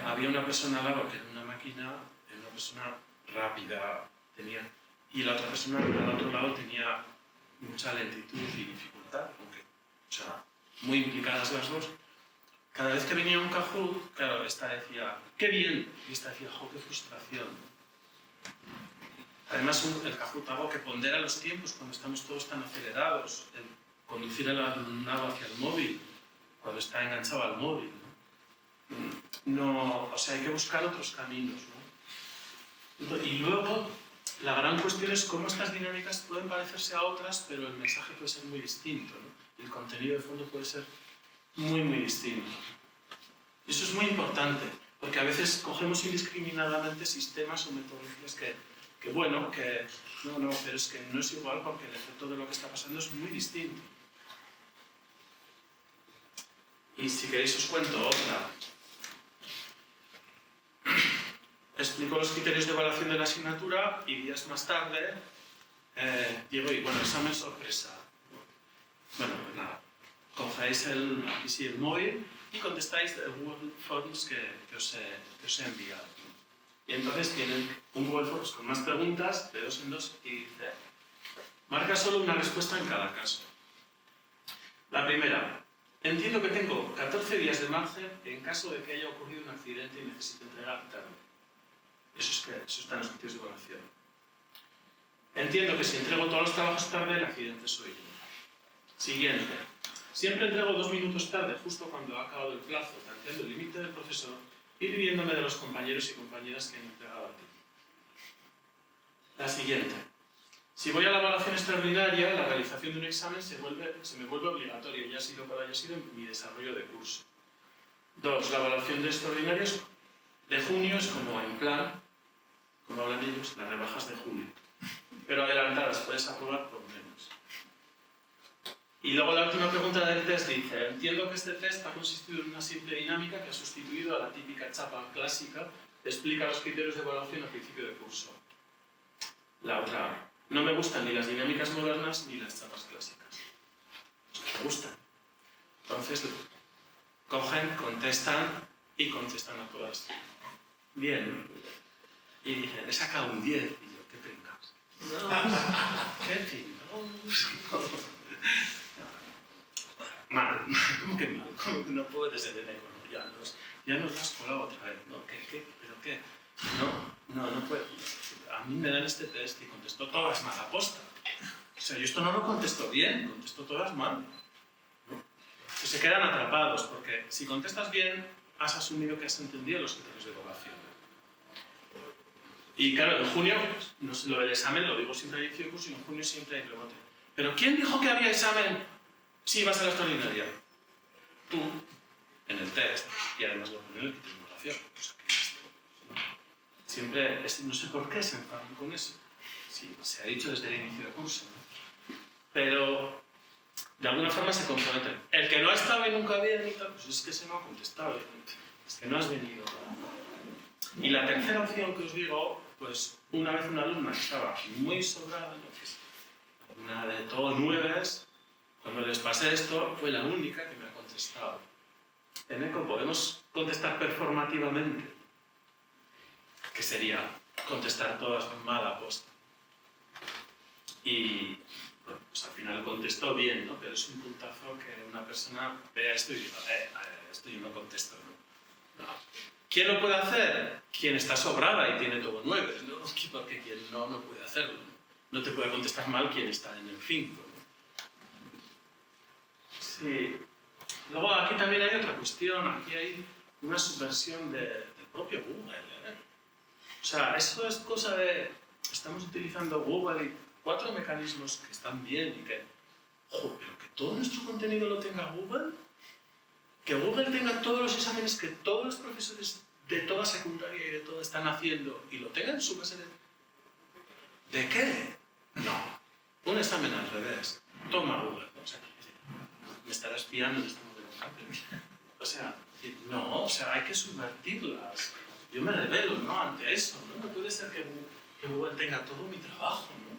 había una persona al lado que era una máquina, era una persona rápida, y la otra persona al otro lado tenía mucha lentitud y dificultad, aunque, o sea, muy implicadas las dos. Cada vez que venía un Kahoot, claro, esta decía, ¡qué bien! Y esta decía, ¡jo, qué frustración! Además, el Kahoot algo que pondera los tiempos cuando estamos todos tan acelerados, el conducir el alumnado hacia el móvil, cuando está enganchado al móvil, ¿no? O sea, hay que buscar otros caminos, ¿no? Y luego, la gran cuestión es cómo estas dinámicas pueden parecerse a otras, pero el mensaje puede ser muy distinto, ¿no? El contenido de fondo puede ser muy, muy distinto. Y eso es muy importante, porque a veces cogemos indiscriminadamente sistemas o metodologías que bueno, que no, pero es que no es igual porque el efecto de lo que está pasando es muy distinto. Y si queréis os cuento otra. Explico los criterios de evaluación de la asignatura y días más tarde llego y, bueno, examen sorpresa. Bueno, pues nada, cogéis el móvil y contestáis el Google Forms que os he enviado. Y entonces tienen un Google Forms con más preguntas, de 2 en 2, y dice, marca solo una respuesta en cada caso. La primera, entiendo que tengo 14 días de margen en caso de que haya ocurrido un accidente y necesite entregar tarde. Eso está en los criterios de evaluación. Entiendo que si entrego todos los trabajos tarde, el accidente soy yo. Siguiente. Siempre entrego 2 minutos tarde, justo cuando ha acabado el plazo, tanteando el límite del profesor y pidiéndome de los compañeros y compañeras que han entregado a ti. La siguiente. Si voy a la evaluación extraordinaria, la realización de un examen se me vuelve obligatoria, ya ha sido cual haya sido en mi desarrollo de curso. 2. La evaluación de extraordinarios de junio es como en plan, como hablan ellos, las rebajas de junio. Pero adelantadas, puedes aprobar por menos. Y luego la última pregunta del test dice, entiendo que este test ha consistido en una simple dinámica que ha sustituido a la típica chapa clásica que explica los criterios de evaluación al principio del curso. La otra, no me gustan ni las dinámicas modernas ni las chapas clásicas. Me gustan. Entonces, cogen, contestan y contestan a todas. Bien. Y dicen, he sacado un 10. Y yo, ¿qué pringas? No, ¿qué pringas? Mal. ¿Cómo que mal? ¿Cómo que no puedes ser en economía? Ya nos has colado otra vez. ¿No? ¿Qué? ¿Pero qué? No puedo. A mí me dan este test y contesto todas mal aposta. O sea, yo esto no lo contesto bien, contesto todas mal. ¿No? Pues se quedan atrapados, porque si contestas bien, has asumido que has entendido los criterios de evaluación. Y claro, en junio, no sé, lo del examen lo digo siempre al inicio de curso y en junio siempre hay rebote. ¿Pero quién dijo que había examen si ibas a la extraordinaria? Tú, en el test, y además lo pones en el criterio de evaluación. O sea, que esto, ¿no? Siempre, no sé por qué se enfadan con eso. Sí, se ha dicho desde el inicio de curso, ¿no? Pero de alguna forma se comprometen. El que no ha estado y nunca viene y tal, pues es que se no ha contestado. Es que no has venido. Y la tercera opción que os digo, pues una vez una alumna que estaba muy sobrada, ¿no? Que es una de todos 9, cuando les pasé esto, fue la única que me ha contestado. En ECO podemos contestar performativamente, que sería contestar todas mal a posta. Y bueno, pues al final contestó bien, ¿no? Pero es un puntazo que una persona vea esto y diga, esto yo no contesto, ¿no? No. ¿Quién lo puede hacer? Quien está sobrada y tiene todo 9, ¿no? Porque quien no puede hacerlo. No te puede contestar mal quien está en el 5, ¿no? Sí. Luego aquí también hay otra cuestión, aquí hay una subversión del propio Google, ¿eh? O sea, eso es cosa de... Estamos utilizando Google y 4 mecanismos que están bien y que... Ojo, pero que todo nuestro contenido lo tenga Google, que Google tenga todos los exámenes que todos los profesores de toda secundaria y de todo están haciendo y lo tengan en su base ¿de qué? No. Un examen al revés. Toma Google. O sea, me estará espiando en este momento. O sea, no, o sea, hay que subvertirlas. Yo me rebelo, ¿no? Ante eso, ¿no? No puede ser que Google tenga todo mi trabajo, ¿no?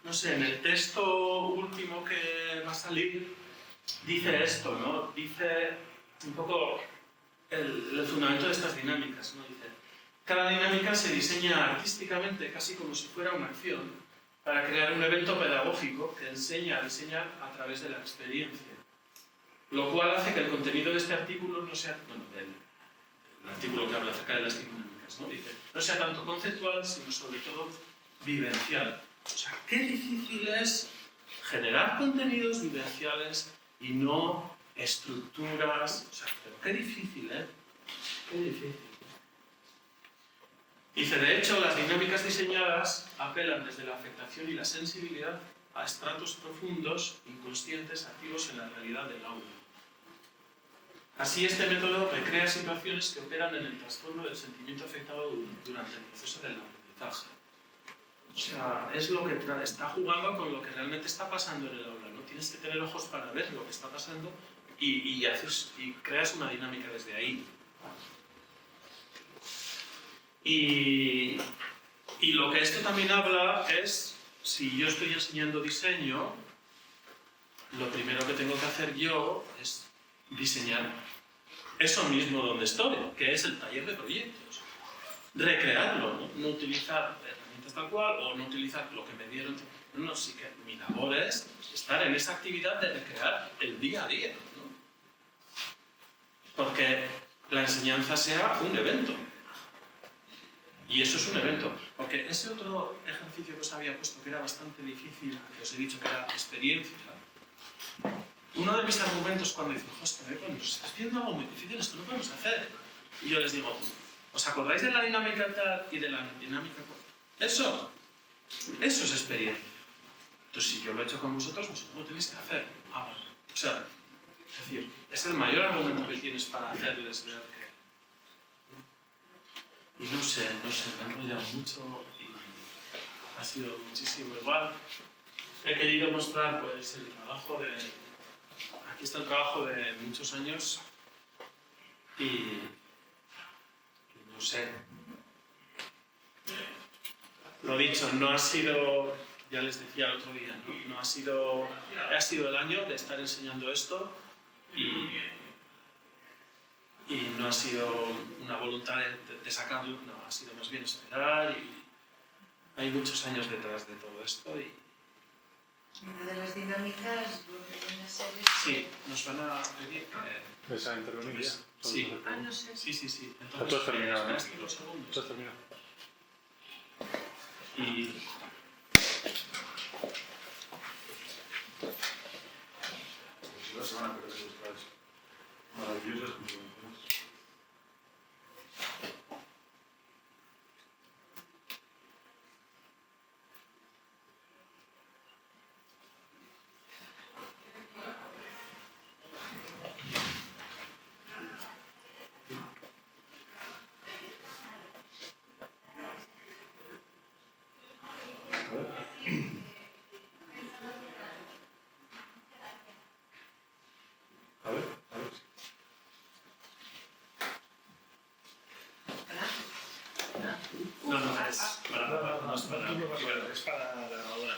No sé, en el texto último que va a salir dice esto, ¿no? Dice un poco el fundamento de estas dinámicas, ¿no? Dice, cada dinámica se diseña artísticamente, casi como si fuera una acción, para crear un evento pedagógico que enseña a diseñar a través de la experiencia. Lo cual hace que el contenido de este artículo no sea, bueno, el artículo que habla acerca de las dinámicas, ¿no? Dice, no sea tanto conceptual, sino sobre todo vivencial. O sea, qué difícil es generar contenidos vivenciales y no estructuras. O sea, pero qué difícil, ¿eh? Qué difícil. Dice, de hecho, las dinámicas diseñadas apelan desde la afectación y la sensibilidad a estratos profundos, inconscientes, activos en la realidad del audio. Así, este método recrea situaciones que operan en el trastorno del sentimiento afectado durante el proceso del aprendizaje. O sea, es lo que está jugando con lo que realmente está pasando en el aula, ¿no? Tienes que tener ojos para ver lo que está pasando y creas una dinámica desde ahí. Y lo que esto también habla es, si yo estoy enseñando diseño, lo primero que tengo que hacer yo es diseñar eso mismo donde estoy, que es el taller de proyectos. Recrearlo, ¿no? No utilizar herramientas tal cual o no utilizar lo que me dieron. No, sí que mi labor es estar en esa actividad de recrear el día a día, ¿no? Porque la enseñanza sea un evento. Y eso es un evento. Porque ese otro ejercicio que os había puesto, que era bastante difícil, que os he dicho que era experiencia, uno de mis argumentos cuando dicen, hostia, bueno, nos estás pidiendo algo muy difícil, esto no podemos hacer. Y yo les digo, ¿os acordáis de la dinámica tal y de la dinámica cual? Eso es experiencia. Entonces, si yo lo he hecho con vosotros, vosotros lo tenéis que hacer. Ahora. O sea, es decir, es el mayor argumento que tienes para hacerles ver que... Y no sé, me han enrollado mucho y ha sido muchísimo igual. He querido mostrar pues el trabajo de... Aquí está el trabajo de muchos años y no sé. Lo dicho, no ha sido, ya les decía el otro día, no ha sido el año de estar enseñando esto y no ha sido una voluntad de sacarlo, no, ha sido más bien esperar y hay muchos años detrás de todo esto y... Una de las dinámicas, lo que viene a ser es... Sí, nos van a pedir que... ¿Esa intervenir ya? Sí. Ah, no sé. Sí. Entonces, tú has terminado, ¿no? espera 5 segundos. ¿Tú has terminado? Y... La semana que viene estás maravillosas intervenciones. No, no, es para... No es para... Es para la grabadora.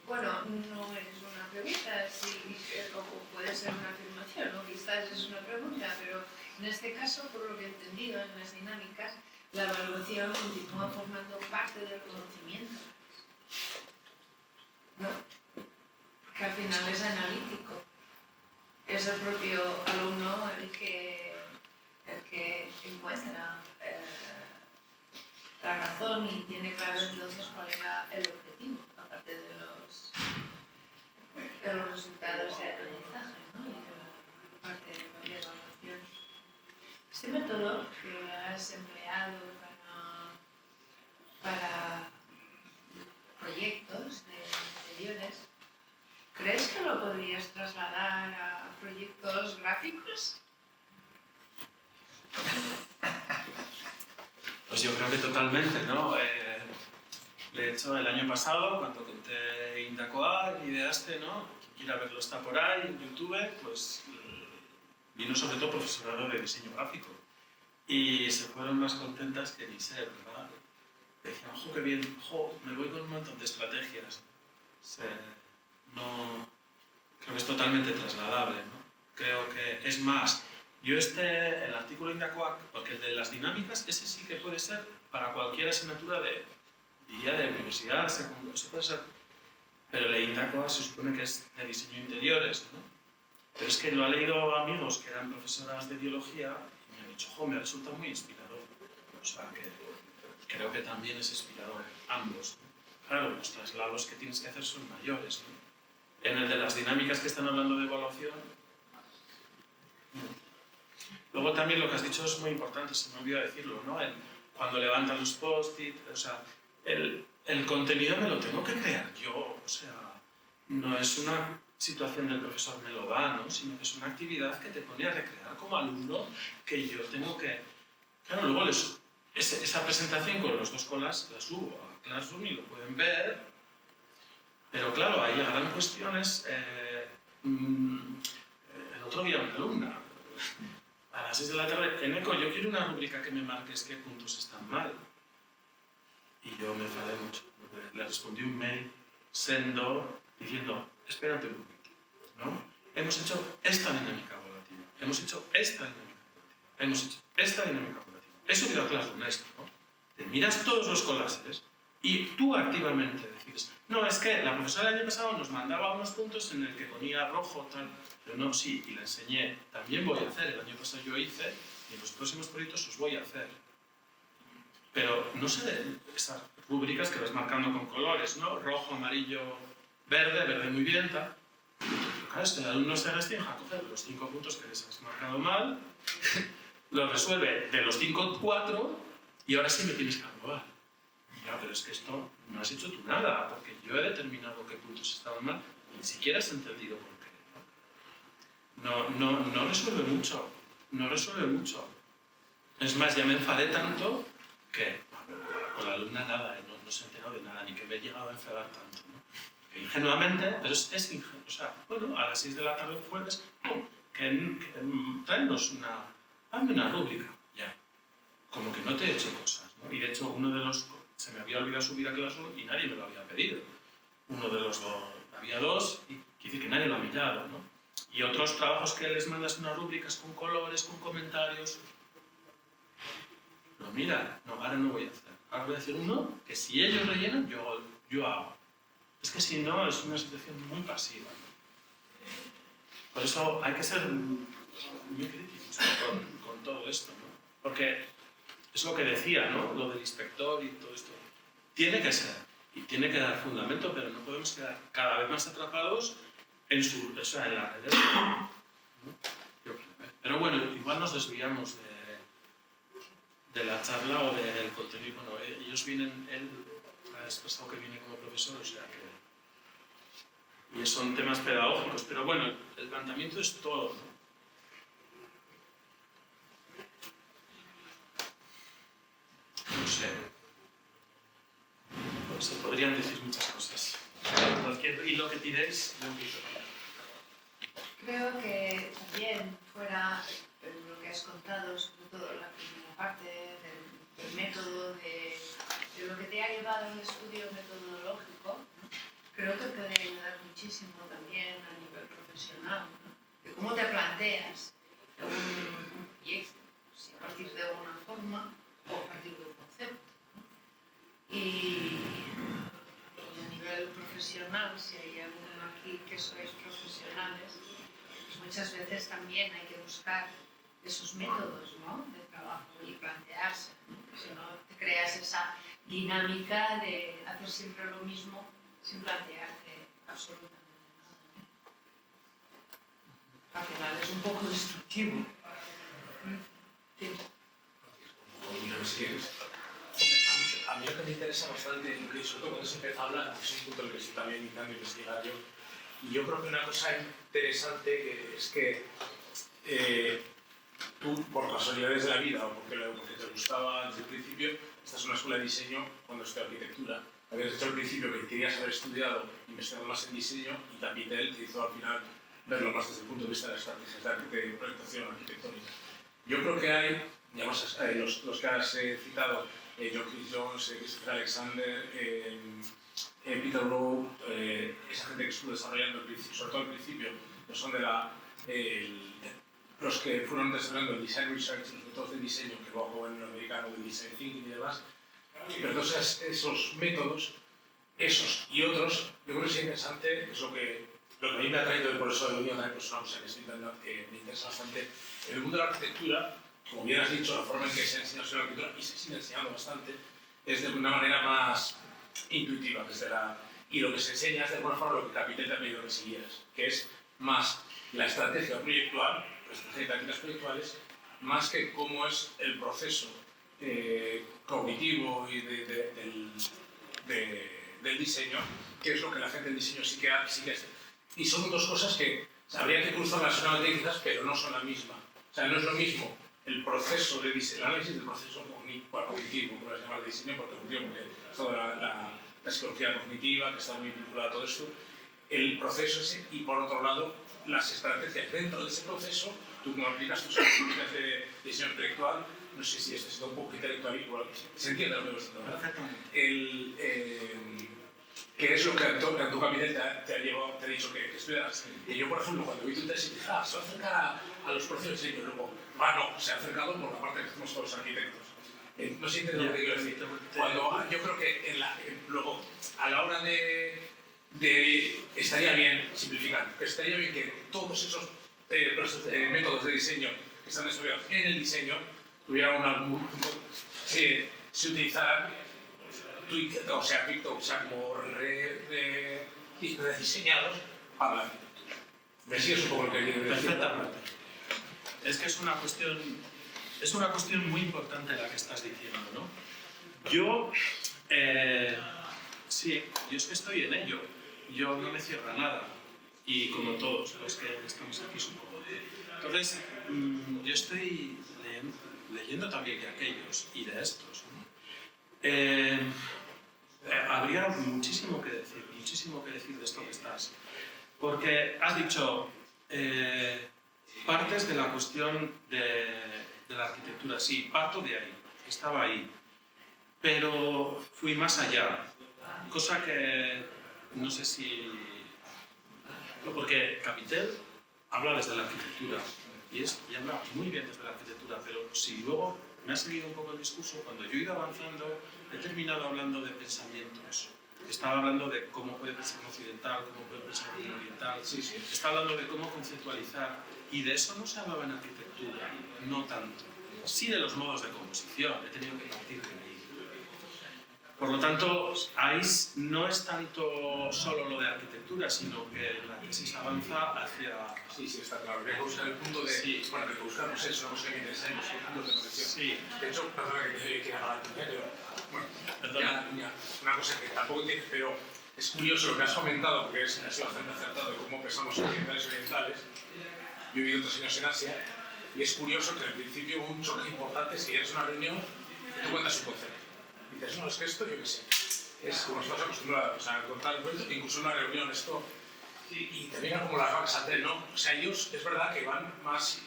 Bueno, no es una pregunta, sí, o puede ser una afirmación, o quizás es una pregunta, pero en este caso, por lo que he entendido en las dinámicas, la evaluación continúa formando parte del conocimiento, ¿no? Que al final es analítico. Es el propio alumno el que encuentra la razón y tiene claro entonces cuál era el objetivo, aparte de los resultados de aprendizaje, ¿no? Y de la parte de la evaluación. Este método que has empleado para proyectos de guiones, ¿crees que lo podrías trasladar a proyectos gráficos? Pues yo creo que totalmente, ¿no? De hecho, el año pasado, cuando conté Indacoa, ideaste, ¿no? Quien quiera verlo está por ahí, en YouTube, pues vino sobre todo profesorado de diseño gráfico. Y se fueron más contentas que ni ser, ¿verdad? Decían, ¡jo, qué bien! ¡Jo, me voy con un montón de estrategias! No... Creo que es totalmente trasladable, ¿no? Creo que es más... el artículo Indacoa, porque el de las dinámicas, ese sí que puede ser para cualquier asignatura de universidad, secundaria, eso puede ser. Pero el de Indacoa se supone que es de diseño de interiores, ¿no? Pero es que lo han leído amigos que eran profesoras de biología y me han dicho, ¡jo, me resulta muy inspirador! O sea, que creo que también es inspirador ambos, ¿no? Claro, los traslados que tienes que hacer son mayores, ¿no? En el de las dinámicas que están hablando de evaluación, luego también lo que has dicho es muy importante, se me olvidó decirlo, ¿no? Cuando levantan los post-it, o sea, el contenido me lo tengo que crear yo, o sea, no es una situación del profesor me lo da, ¿no? Sino que es una actividad que te pone a recrear como alumno, que yo tengo que... Claro, luego esa presentación con los dos colas la subo a Classroom y lo pueden ver, pero claro, ahí llegarán cuestiones... el otro día una alumna, a las 6 de la tarde, Eneco, yo quiero una rúbrica que me marques qué puntos están mal. Y yo me enfadé mucho. Le respondí un mail sendo diciendo, espérate un momento, ¿no? Hemos hecho esta dinámica evaluativa, hemos hecho esta dinámica evaluativa, hemos hecho esta dinámica evaluativa. He subido a Classroom esto, ¿no? Te miras todos los colases y tú activamente decides, no, es que la profesora el año pasado nos mandaba unos puntos en el que ponía rojo, tal... Pero no, sí, y le enseñé, también voy a hacer, el año pasado yo hice, y en los próximos proyectos os voy a hacer. Pero no sé, esas rúbricas que vas marcando con colores, ¿no? Rojo, amarillo, verde muy bien, tal. Pero claro, este alumno se restringe a coger los 5 puntos que les has marcado mal, los resuelve de los 5, 4, y ahora sí me tienes que aprobar. Ya, pero es que esto no has hecho tú nada, porque yo he determinado qué puntos estaban mal, y ni siquiera has entendido por qué. No resuelve mucho, no resuelve mucho. Es más, ya me enfadé tanto que con la alumna nada, no se ha enterado de nada, ni que me he llegado a enfadar tanto, ¿no? Que ingenuamente, pero es ingenuo, o sea, bueno, a las 6 de la tarde el jueves, tráenos hazme una rúbrica, ya. Como que no te he hecho cosas, ¿no? Y de hecho, uno de los, se me había olvidado subir a Classroom y nadie me lo había pedido. Uno de los, había 2 y dice que nadie lo ha mirado, ¿no? Y otros trabajos que les mandas unas rúbricas con colores, con comentarios. No, mira, no, ahora no voy a hacer. Ahora voy a hacer uno que si ellos rellenan, yo hago. Es que si no, es una situación muy pasiva, ¿no? Por eso hay que ser muy críticos con todo esto, ¿no? Porque es lo que decía, ¿no? Lo del inspector y todo esto. Tiene que ser, y tiene que dar fundamento, pero no podemos quedar cada vez más atrapados en la red. ¿No? Pero bueno, igual nos desviamos de la charla o del contenido. Bueno, ellos vienen, él ha expresado que viene como profesor, o sea que... Y son temas pedagógicos, pero bueno, el planteamiento es todo, ¿no? No sé. Pues se podrían decir muchas cosas. Cualquier hilo que tiréis, yo empiezo a tirar. Creo que también fuera ya llevado al estudio metodológico, creo que puede ayudar muchísimo también a nivel profesional, ¿no? De cómo te planteas un proyecto, si a partir de una forma o a partir de un concepto, ¿no? Y a nivel profesional, si hay alguno aquí que sois profesionales, pues muchas veces también hay que buscar esos métodos, ¿no?, de trabajo y plantearse, ¿no? Si no te creas esa dinámica de hacer siempre lo mismo sin plantearte absolutamente nada. Al final es un poco destructivo. Sí. A mí lo que me interesa bastante, sobre todo cuando se empieza a hablar, es un punto en el que estoy también intentando investigar yo. Y yo creo que una cosa interesante es que tú, por casualidades de la vida o porque te gustaba desde el principio, estás en una escuela de diseño cuando estudias arquitectura. Habías hecho al principio que querías haber estudiado, investigado más en diseño, y también te hizo al final verlo más desde el punto de vista de las estrategias de proyectación arquitectónica. Yo creo que hay, ya más, los que has citado, John Chris Jones, Christopher Alexander, Peter Rowe, esa gente que estuvo desarrollando, sobre todo al principio, que son de los que fueron desarrollando el design research, los métodos de diseño que luego en el americano del design thinking y demás. Pero todos esos métodos, esos y otros, yo creo que es interesante, es lo que a mí me ha traído el profesor de Unión, también, pues una cosa que me interesa bastante. En el mundo de la arquitectura, como bien has dicho, la forma en que se enseña sobre la arquitectura, y se sigue enseñando bastante, es de una manera más intuitiva. Y lo que se enseña es de alguna forma lo que Capitel te ha pedido que siguieras, que es más la estrategia proyectual, la estrategia de tácticas proyectuales, más que cómo es el proceso cognitivo y del diseño, que es lo que la gente del diseño sí que hace. Y son dos cosas que habría que cruzar las técnicas, pero no son la misma. O sea, no es lo mismo el proceso de diseño, el análisis del proceso cognitivo, como se llama el diseño, porque es toda la psicología cognitiva, que está muy vinculada a todo esto, el proceso ese, y por otro lado, las estrategias dentro de ese proceso, tú como aplicas tus estrategias de diseño intelectual, no sé si esto está un poco intelectual, igual, se entiende lo que estoy diciendo, perfectamente. ¿Qué es lo que tu Capitel te ha dicho que estudias? Y yo, por ejemplo, cuando vi tu tesis, dije, se va a acercar a los procesos de diseño, y luego, no, se ha acercado por la parte que hacemos todos los arquitectos. No sé si entiendo lo que quiero decir. Cuando yo creo que luego, a la hora de estaría bien simplificar, que estaría bien que todos esos métodos de diseño que están estudiados en el diseño tuvieran se utilizaran como rediseñados para la arquitectura. ¿Me sigues un poco lo que quiero decir? Perfectamente. Es que es una cuestión muy importante la que estás diciendo, ¿no? Yo es que estoy en ello. Yo no me cierro a nada. Y como todos los que estamos aquí, supongo. Entonces, yo estoy leyendo también de aquellos y de estos, ¿no? Habría muchísimo que decir de esto que estás. Porque has dicho partes de la cuestión de la arquitectura. Sí, parto de ahí. Estaba ahí. Pero fui más allá. Cosa que no sé si... Porque Capitel habla desde la arquitectura y habla muy bien desde la arquitectura, pero si luego me ha seguido un poco el discurso, cuando yo he ido avanzando, he terminado hablando de pensamientos. Estaba hablando de cómo puede pensar un occidental, cómo puede pensar un oriental. Estaba hablando de cómo conceptualizar. Y de eso no se hablaba en arquitectura, no tanto. Sí de los modos de composición, he tenido que partir de ahí. Por lo tanto, ahí no es tanto solo lo de arquitectura, sino que la tesis avanza hacia... Sí, está claro. Habría que buscar el punto de... Sí. Bueno, que buscamos eso, no sé qué interesamos, puntos de conexión. Sí. De hecho, perdona que haga la tuya, pero... Bueno, una cosa que tampoco entiendo, pero es curioso lo que has comentado, porque es bastante acertado de cómo pensamos occidentales y orientales. Yo he vivido 3 años en Asia, y es curioso que al principio hubo un choque importante. Si eres una reunión, tú cuentas un concepto. Dices, no, es que esto, yo qué sé, es como estás acostumbrado a contar el cuento, incluso en una reunión, esto, y te venga como las vacas al tren, ¿no? O sea, ellos es verdad que van más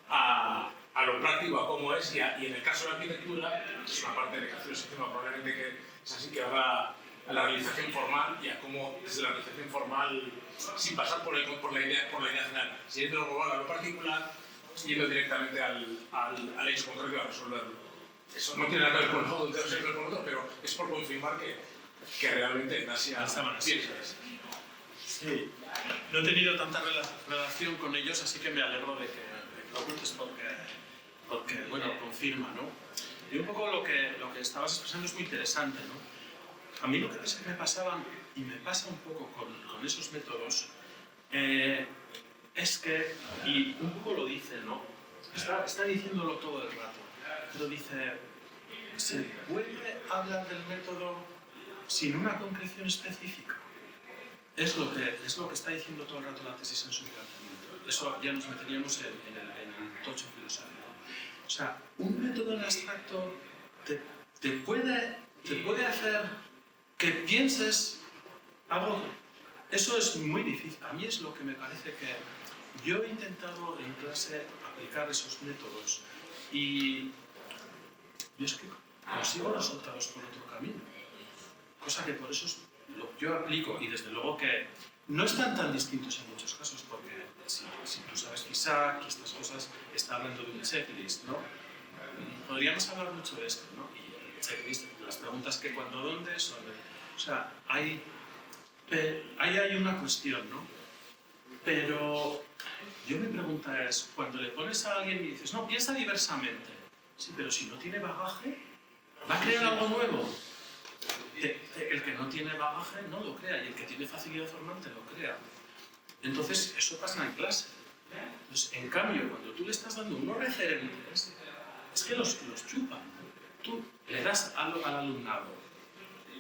a lo práctico, a cómo es, y en el caso de la arquitectura, es una parte de que hace un sistema probablemente que Es así que va a la realización formal y a cómo desde la realización formal, sin pasar por la idea general, siguiendo lo global a lo particular, yendo directamente al hecho concreto y a resolverlo. Eso no tiene nada que ver con el fondo entero, siempre con otro, pero es por confirmar que realmente en Asia piensa eso. Sí, no he tenido tanta relación con ellos, así que me alegro de que lo cuentes porque bueno, confirma, ¿no? Y un poco lo que estabas expresando es muy interesante, ¿no? A mí lo que me pasaba, y me pasa un poco con esos métodos, es que, y un poco lo dice, ¿no? Está diciéndolo todo el rato, pero dice, ¿se puede hablar del método sin una concreción específica? Es lo que está diciendo todo el rato la tesis en su planteamiento. Eso ya nos meteríamos en el tocho filosófico. O sea, un método en abstracto te puede hacer que pienses algo. Eso es muy difícil. A mí es lo que me parece que yo he intentado en clase aplicar esos métodos y yo es que consigo resultados por otro camino. Cosa que por eso yo aplico, y desde luego que no están tan distintos en muchos casos, porque si tú sabes FISAC y estas cosas, está hablando de un checklist, ¿no? Podríamos hablar mucho de esto, ¿no? Y el checklist, las preguntas qué, cuándo, dónde, son... O sea, ahí hay una cuestión, ¿no? Pero yo mi pregunta es, cuando le pones a alguien y dices, no, piensa diversamente, sí, pero si no tiene bagaje, ¿va a crear algo nuevo? El que no tiene bagaje no lo crea, y el que tiene facilidad formante lo crea. Entonces, eso pasa en clase. Entonces, en cambio, cuando tú le estás dando unos referentes, es que los chupan. Tú le das al alumnado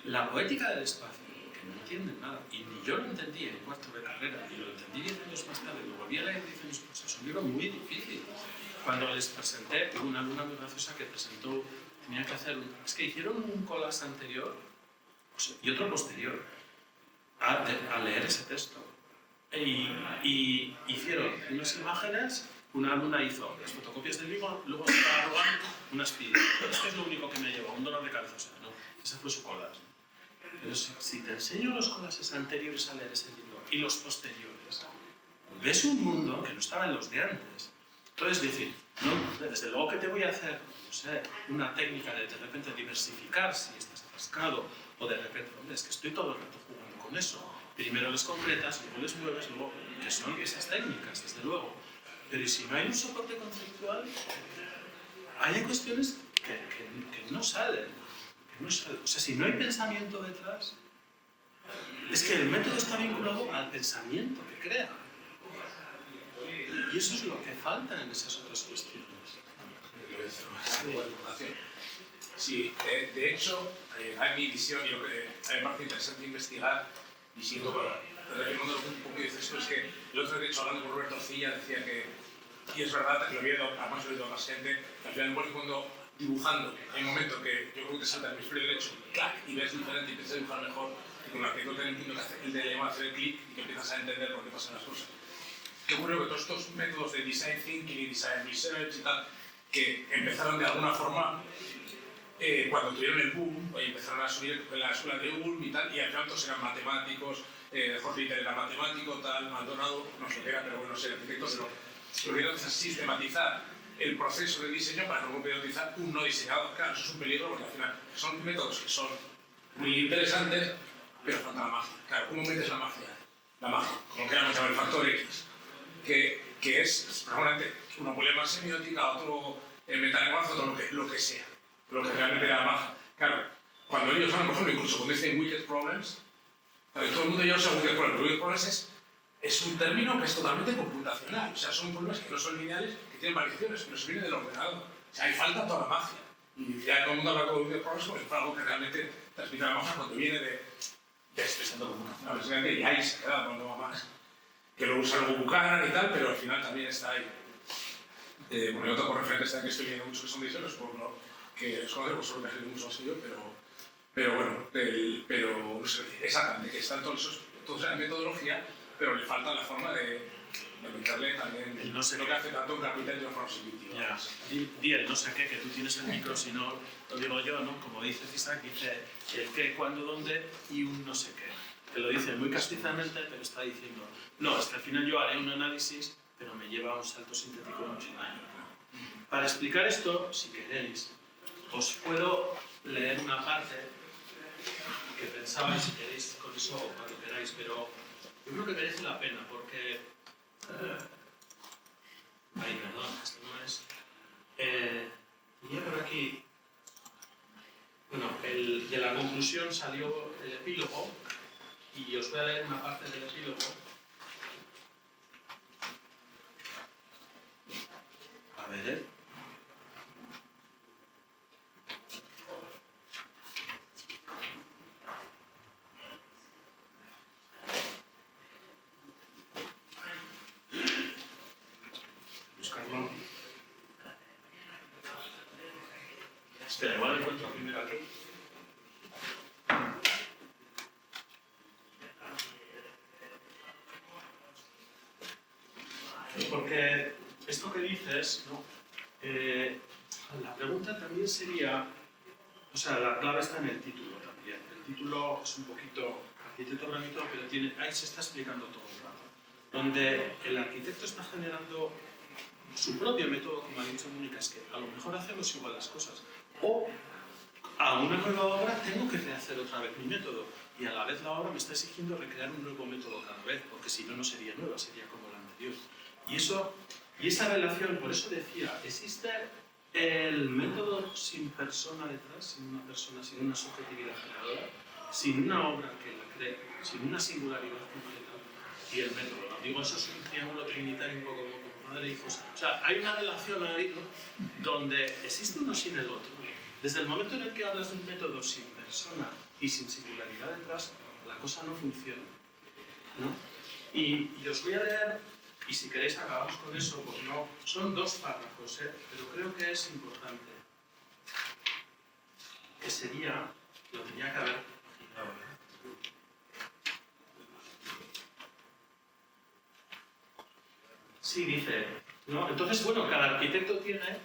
la poética del espacio, que no entienden nada, y ni yo lo entendí en cuarto de carrera, y lo entendí 10 años más tarde, lo volví a leer 10 años más tarde. Es un libro muy difícil. Cuando les presenté, tuve una alumna muy graciosa que presentó, tenía que hacer es que hicieron un collage anterior y otro posterior a leer ese texto. Y hicieron unas imágenes, una alumna hizo las fotocopias del libro, luego se estaba robando unas piedras. Esto es lo único que me llevó, un dolor de cabeza, o sea, ¿no? Ese fue su collage. Pero si te enseño los collages anteriores a leer ese libro y los posteriores, ves un mundo que no estaba en los de antes. Entonces, decir, no, desde luego que te voy a hacer, no sé, una técnica de repente diversificar si estás atascado, o de repente, hombre, es que estoy todo el rato jugando con eso. Primero les concretas, luego les mueves, luego, que son esas técnicas, desde luego. Pero ¿y si no hay un soporte conceptual? Hay cuestiones que no salen. O sea, si no hay pensamiento detrás, es que el método está vinculado al pensamiento que crea. Y eso es lo que falta en esas otras cuestiones. Sí, de hecho, hay mi visión y lo que me parece interesante investigar, y siento refiriéndolo un poco, dices tú, es que el otro día, hablando con Roberto Cilla, decía que, y es verdad, que lo había además lo he oído a más gente, que al final igual que cuando dibujando, hay un momento que yo creo que te salta el hemisferio derecho, clac, y ves diferente y empiezas a dibujar mejor, y con la que tú tienes que hacer el dilema, hacer el clic y que empiezas a entender por qué pasan las cosas. ¿Qué ocurrió? Que todos estos métodos de design thinking y design research y tal, que empezaron de alguna forma cuando tuvieron el boom, empezaron a subir en la escuela de Ulm y tal, y al final todos eran matemáticos, Jorge Ritter era matemático, tal, Maldonado, no sé qué era, pero bueno, no sé, arquitecto, pero lo que era sistematizar el proceso de diseño para luego poder utilizar un no diseñador. Claro, eso es un peligro porque al final son métodos que son muy interesantes, pero falta la magia. Claro, ¿cómo metes la magia, como lo que llamamos el factor X, que es probablemente una polema semiótica, otro metalenguaje, otro lo que sea, lo que realmente era la magia. Claro, cuando ellos hablan, por ejemplo, incluso cuando dicen wicked problems, claro, todo el mundo ya usa wicked problems. Wicked problems es un término que es totalmente computacional, o sea, son problemas que no son lineales, que tienen variaciones, pero se viene del ordenador. O sea, ahí falta toda la magia. Y ya todo el mundo habla de wicked problems como si fuera algo que realmente transmite la magia cuando viene de expresando computacional. Y ahí se queda cuando va más. Que lo usa luego Buchanan y tal, pero al final también está ahí. Bueno, yo tengo referentes que estoy viendo muchos que son diseños, por lo que os conozco, solo me mucho más que yo, pero bueno, pero no sé, exactamente, que están todos en metodología, pero le falta la forma de meterle también no sé lo qué. que hace tanto un carpintero de una forma selectiva. Ya, di el no sé qué, que tú tienes el micro, si no lo digo yo, ¿no? Como dice Isaac, dice el qué, cuándo, dónde y un no sé qué. Que lo dice muy castizamente, pero está diciendo, no, es que al final yo haré un análisis, pero me lleva a un salto sintético mucho mayor. Para explicar esto, si queréis, os puedo leer una parte que pensaba, si queréis, con eso o cuando queráis, pero yo creo que merece la pena, porque... ay, perdón, esto no es... tenía por aquí... Bueno, de la conclusión salió el epílogo, y os voy a leer una parte del epílogo. A ver, buscarlo. Espera, igual lo encuentro primero aquí. Porque esto que dices, ¿no? La pregunta también sería, o sea, la clave está en el título también. El título es un poquito arquitecto orgánico, pero ahí se está explicando todo el rato. Donde el arquitecto está generando su propio método, como ha dicho Mónica, es que a lo mejor hacemos igual las cosas. O a una nueva obra tengo que rehacer otra vez mi método. Y a la vez la obra me está exigiendo recrear un nuevo método cada vez, porque si no, no sería nueva, sería como la anterior. Y esa relación, por eso decía, existe el método sin persona detrás, sin una persona, sin una subjetividad creadora, sin una obra que la cree, sin una singularidad concreta, y el método. Digo, eso es un triángulo trinitario un poco como padre e hijos. O sea, hay una relación ahí, ¿no?, donde existe uno sin el otro. Desde el momento en el que hablas de un método sin persona y sin singularidad detrás, la cosa no funciona, ¿no? Y os voy a leer, y si queréis acabamos con eso, pues no, son 2 párrafos, pero creo que es importante, que sería, lo tenía que haber fijado, Sí, dice, ¿no? Entonces, bueno, cada arquitecto tiene,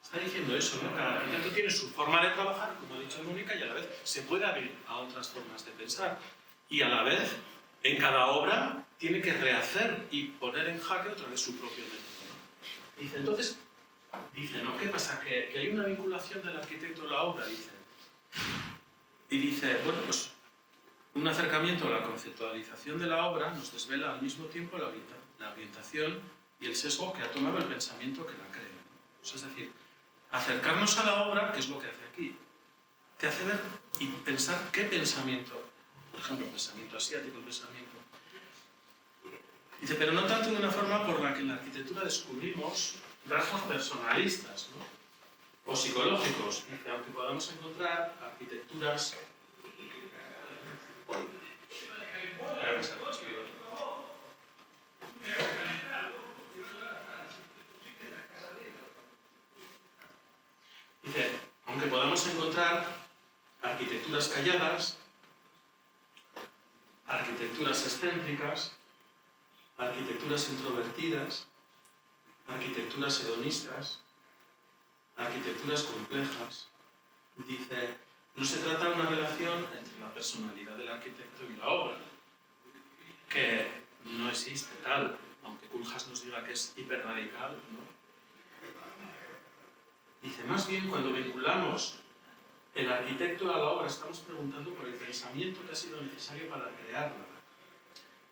está diciendo eso, ¿no? Cada arquitecto tiene su forma de trabajar, como ha dicho Mónica, y a la vez se puede abrir a otras formas de pensar. Y a la vez, en cada obra, tiene que rehacer y poner en jaque otra vez su propio método, ¿no? Dice, entonces, ¿no? ¿Qué pasa? Que hay una vinculación del arquitecto a la obra, dice. Y dice, bueno, pues un acercamiento a la conceptualización de la obra nos desvela al mismo tiempo la orientación y el sesgo que ha tomado el pensamiento que la crea, ¿no? O sea, es decir, acercarnos a la obra, que es lo que hace aquí, te hace ver y pensar qué pensamiento, por ejemplo, pensamiento asiático, pensamiento. Dice, pero no tanto de una forma por la que en la arquitectura descubrimos rasgos personalistas, ¿no?, o psicológicos. Dice, aunque podamos encontrar arquitecturas... Dice, aunque podamos encontrar arquitecturas calladas, arquitecturas excéntricas, arquitecturas introvertidas, arquitecturas hedonistas, arquitecturas complejas. Dice, no se trata de una relación entre la personalidad del arquitecto y la obra, que no existe tal, aunque Koolhaas nos diga que es hiperradical, ¿no? Dice, más bien cuando vinculamos el arquitecto a la obra, estamos preguntando por el pensamiento que ha sido necesario para crearla.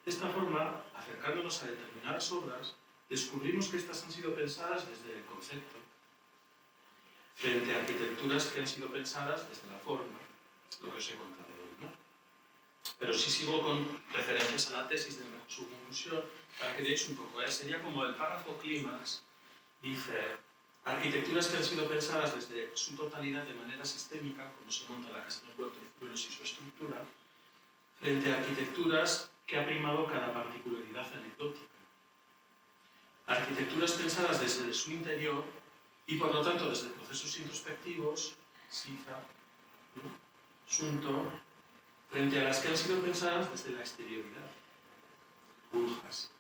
De esta forma, acercándonos a determinadas obras, descubrimos que estas han sido pensadas desde el concepto, frente a arquitecturas que han sido pensadas desde la forma, lo que os he contado hoy, ¿no? Pero sí sigo con referencias a la tesis de su conclusión, para que veáis un poco, sería como el párrafo clímax, dice, arquitecturas que han sido pensadas desde su totalidad de manera sistémica, como se monta la casa de los pueblos y su estructura, frente a arquitecturas que ha primado cada particularidad anecdótica. Arquitecturas pensadas desde su interior y por lo tanto desde procesos introspectivos, Siza, ¿no?, Sunto, frente a las que han sido pensadas desde la exterioridad, Koolhaas.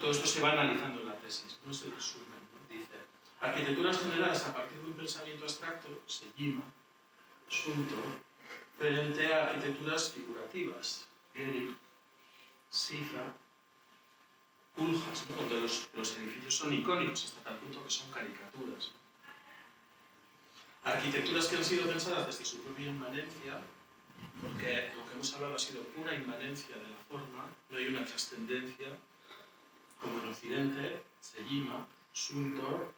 todo esto se va analizando en la tesis, no es el resumen, ¿no? Dice, arquitecturas generadas a partir de un pensamiento abstracto, Sejima, Shunto, frente a arquitecturas figurativas, Gehry, Siza, Puljas, ¿no? Donde los edificios son icónicos hasta tal punto que son caricaturas. Arquitecturas que han sido pensadas desde su propia inmanencia, porque lo que hemos hablado ha sido pura inmanencia de la forma, no hay una trascendencia, como en Occidente, Sejima, Shunto,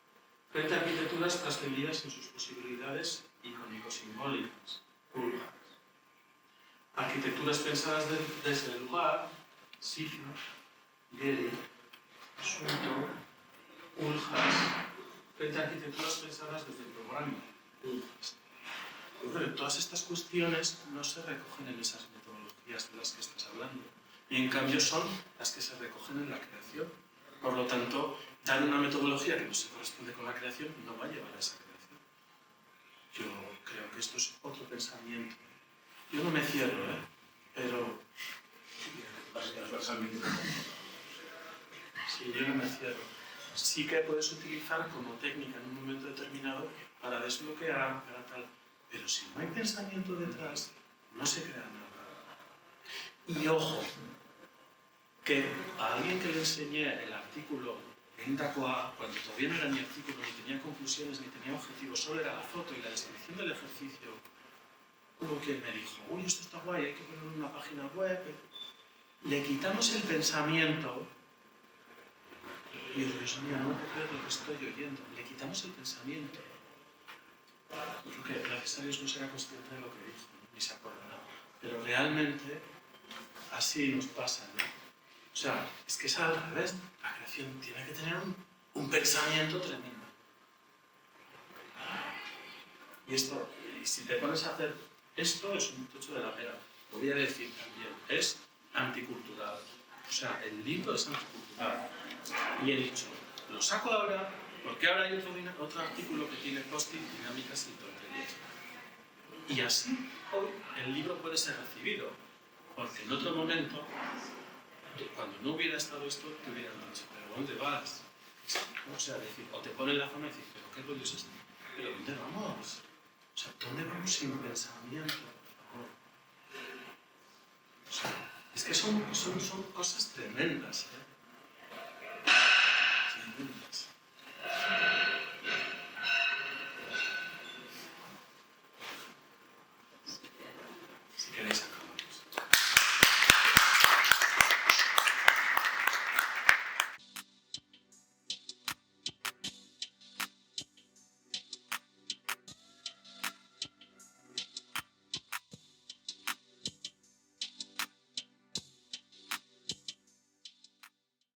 frente a arquitecturas trascendidas en sus posibilidades icónico-simbólicas, Puljas. Arquitecturas pensadas desde el lugar, Siza, Gehry, Shunto, Puljas, frente a arquitecturas pensadas desde el programa, Puljas. Todas estas cuestiones no se recogen en esas metodologías de las que estás hablando, y en cambio son las que se recogen en la creación. Por lo tanto, dar una metodología que no se corresponde con la creación no va a llevar a esa creación. Yo creo que esto es otro pensamiento. Yo no me cierro, pero... Sí, yo no me cierro. Sí que puedes utilizar como técnica en un momento determinado para desbloquear, para tal. Pero si no hay pensamiento detrás, no se crea nada. Y ojo, que a alguien que le enseñé el artículo en Dacoa, cuando todavía no era ni artículo, ni tenía conclusiones, ni tenía objetivos, solo era la foto y la descripción del ejercicio, hubo quien me dijo, uy, esto está guay, hay que ponerlo en una página web. Le quitamos el pensamiento, y Dios mío, no puedo creer lo que estoy oyendo, le quitamos el pensamiento. Porque gracias a Dios no será consciente de lo que dijo, ¿no? Ni se acordará. Pero realmente así nos pasa, ¿no? O sea, es que es al revés. La creación tiene que tener un pensamiento tremendo. Y esto, y si te pones a hacer esto, es un tocho de la pera. Voy a decir también, es anticultural. O sea, el libro es anticultural. Y he dicho, lo saco ahora, porque ahora hay otro artículo que tiene post-it, dinámicas y tonterías. Y así, hoy, el libro puede ser recibido. Porque en otro momento, cuando no hubiera estado esto, te hubieran dicho, ¿pero dónde vas? O sea, decir, o te ponen la fama y decir, ¿pero qué rollo es esto? ¿Pero dónde vamos? O sea, ¿dónde vamos sin pensamiento, por favor? O sea, es que son cosas tremendas, ¿eh?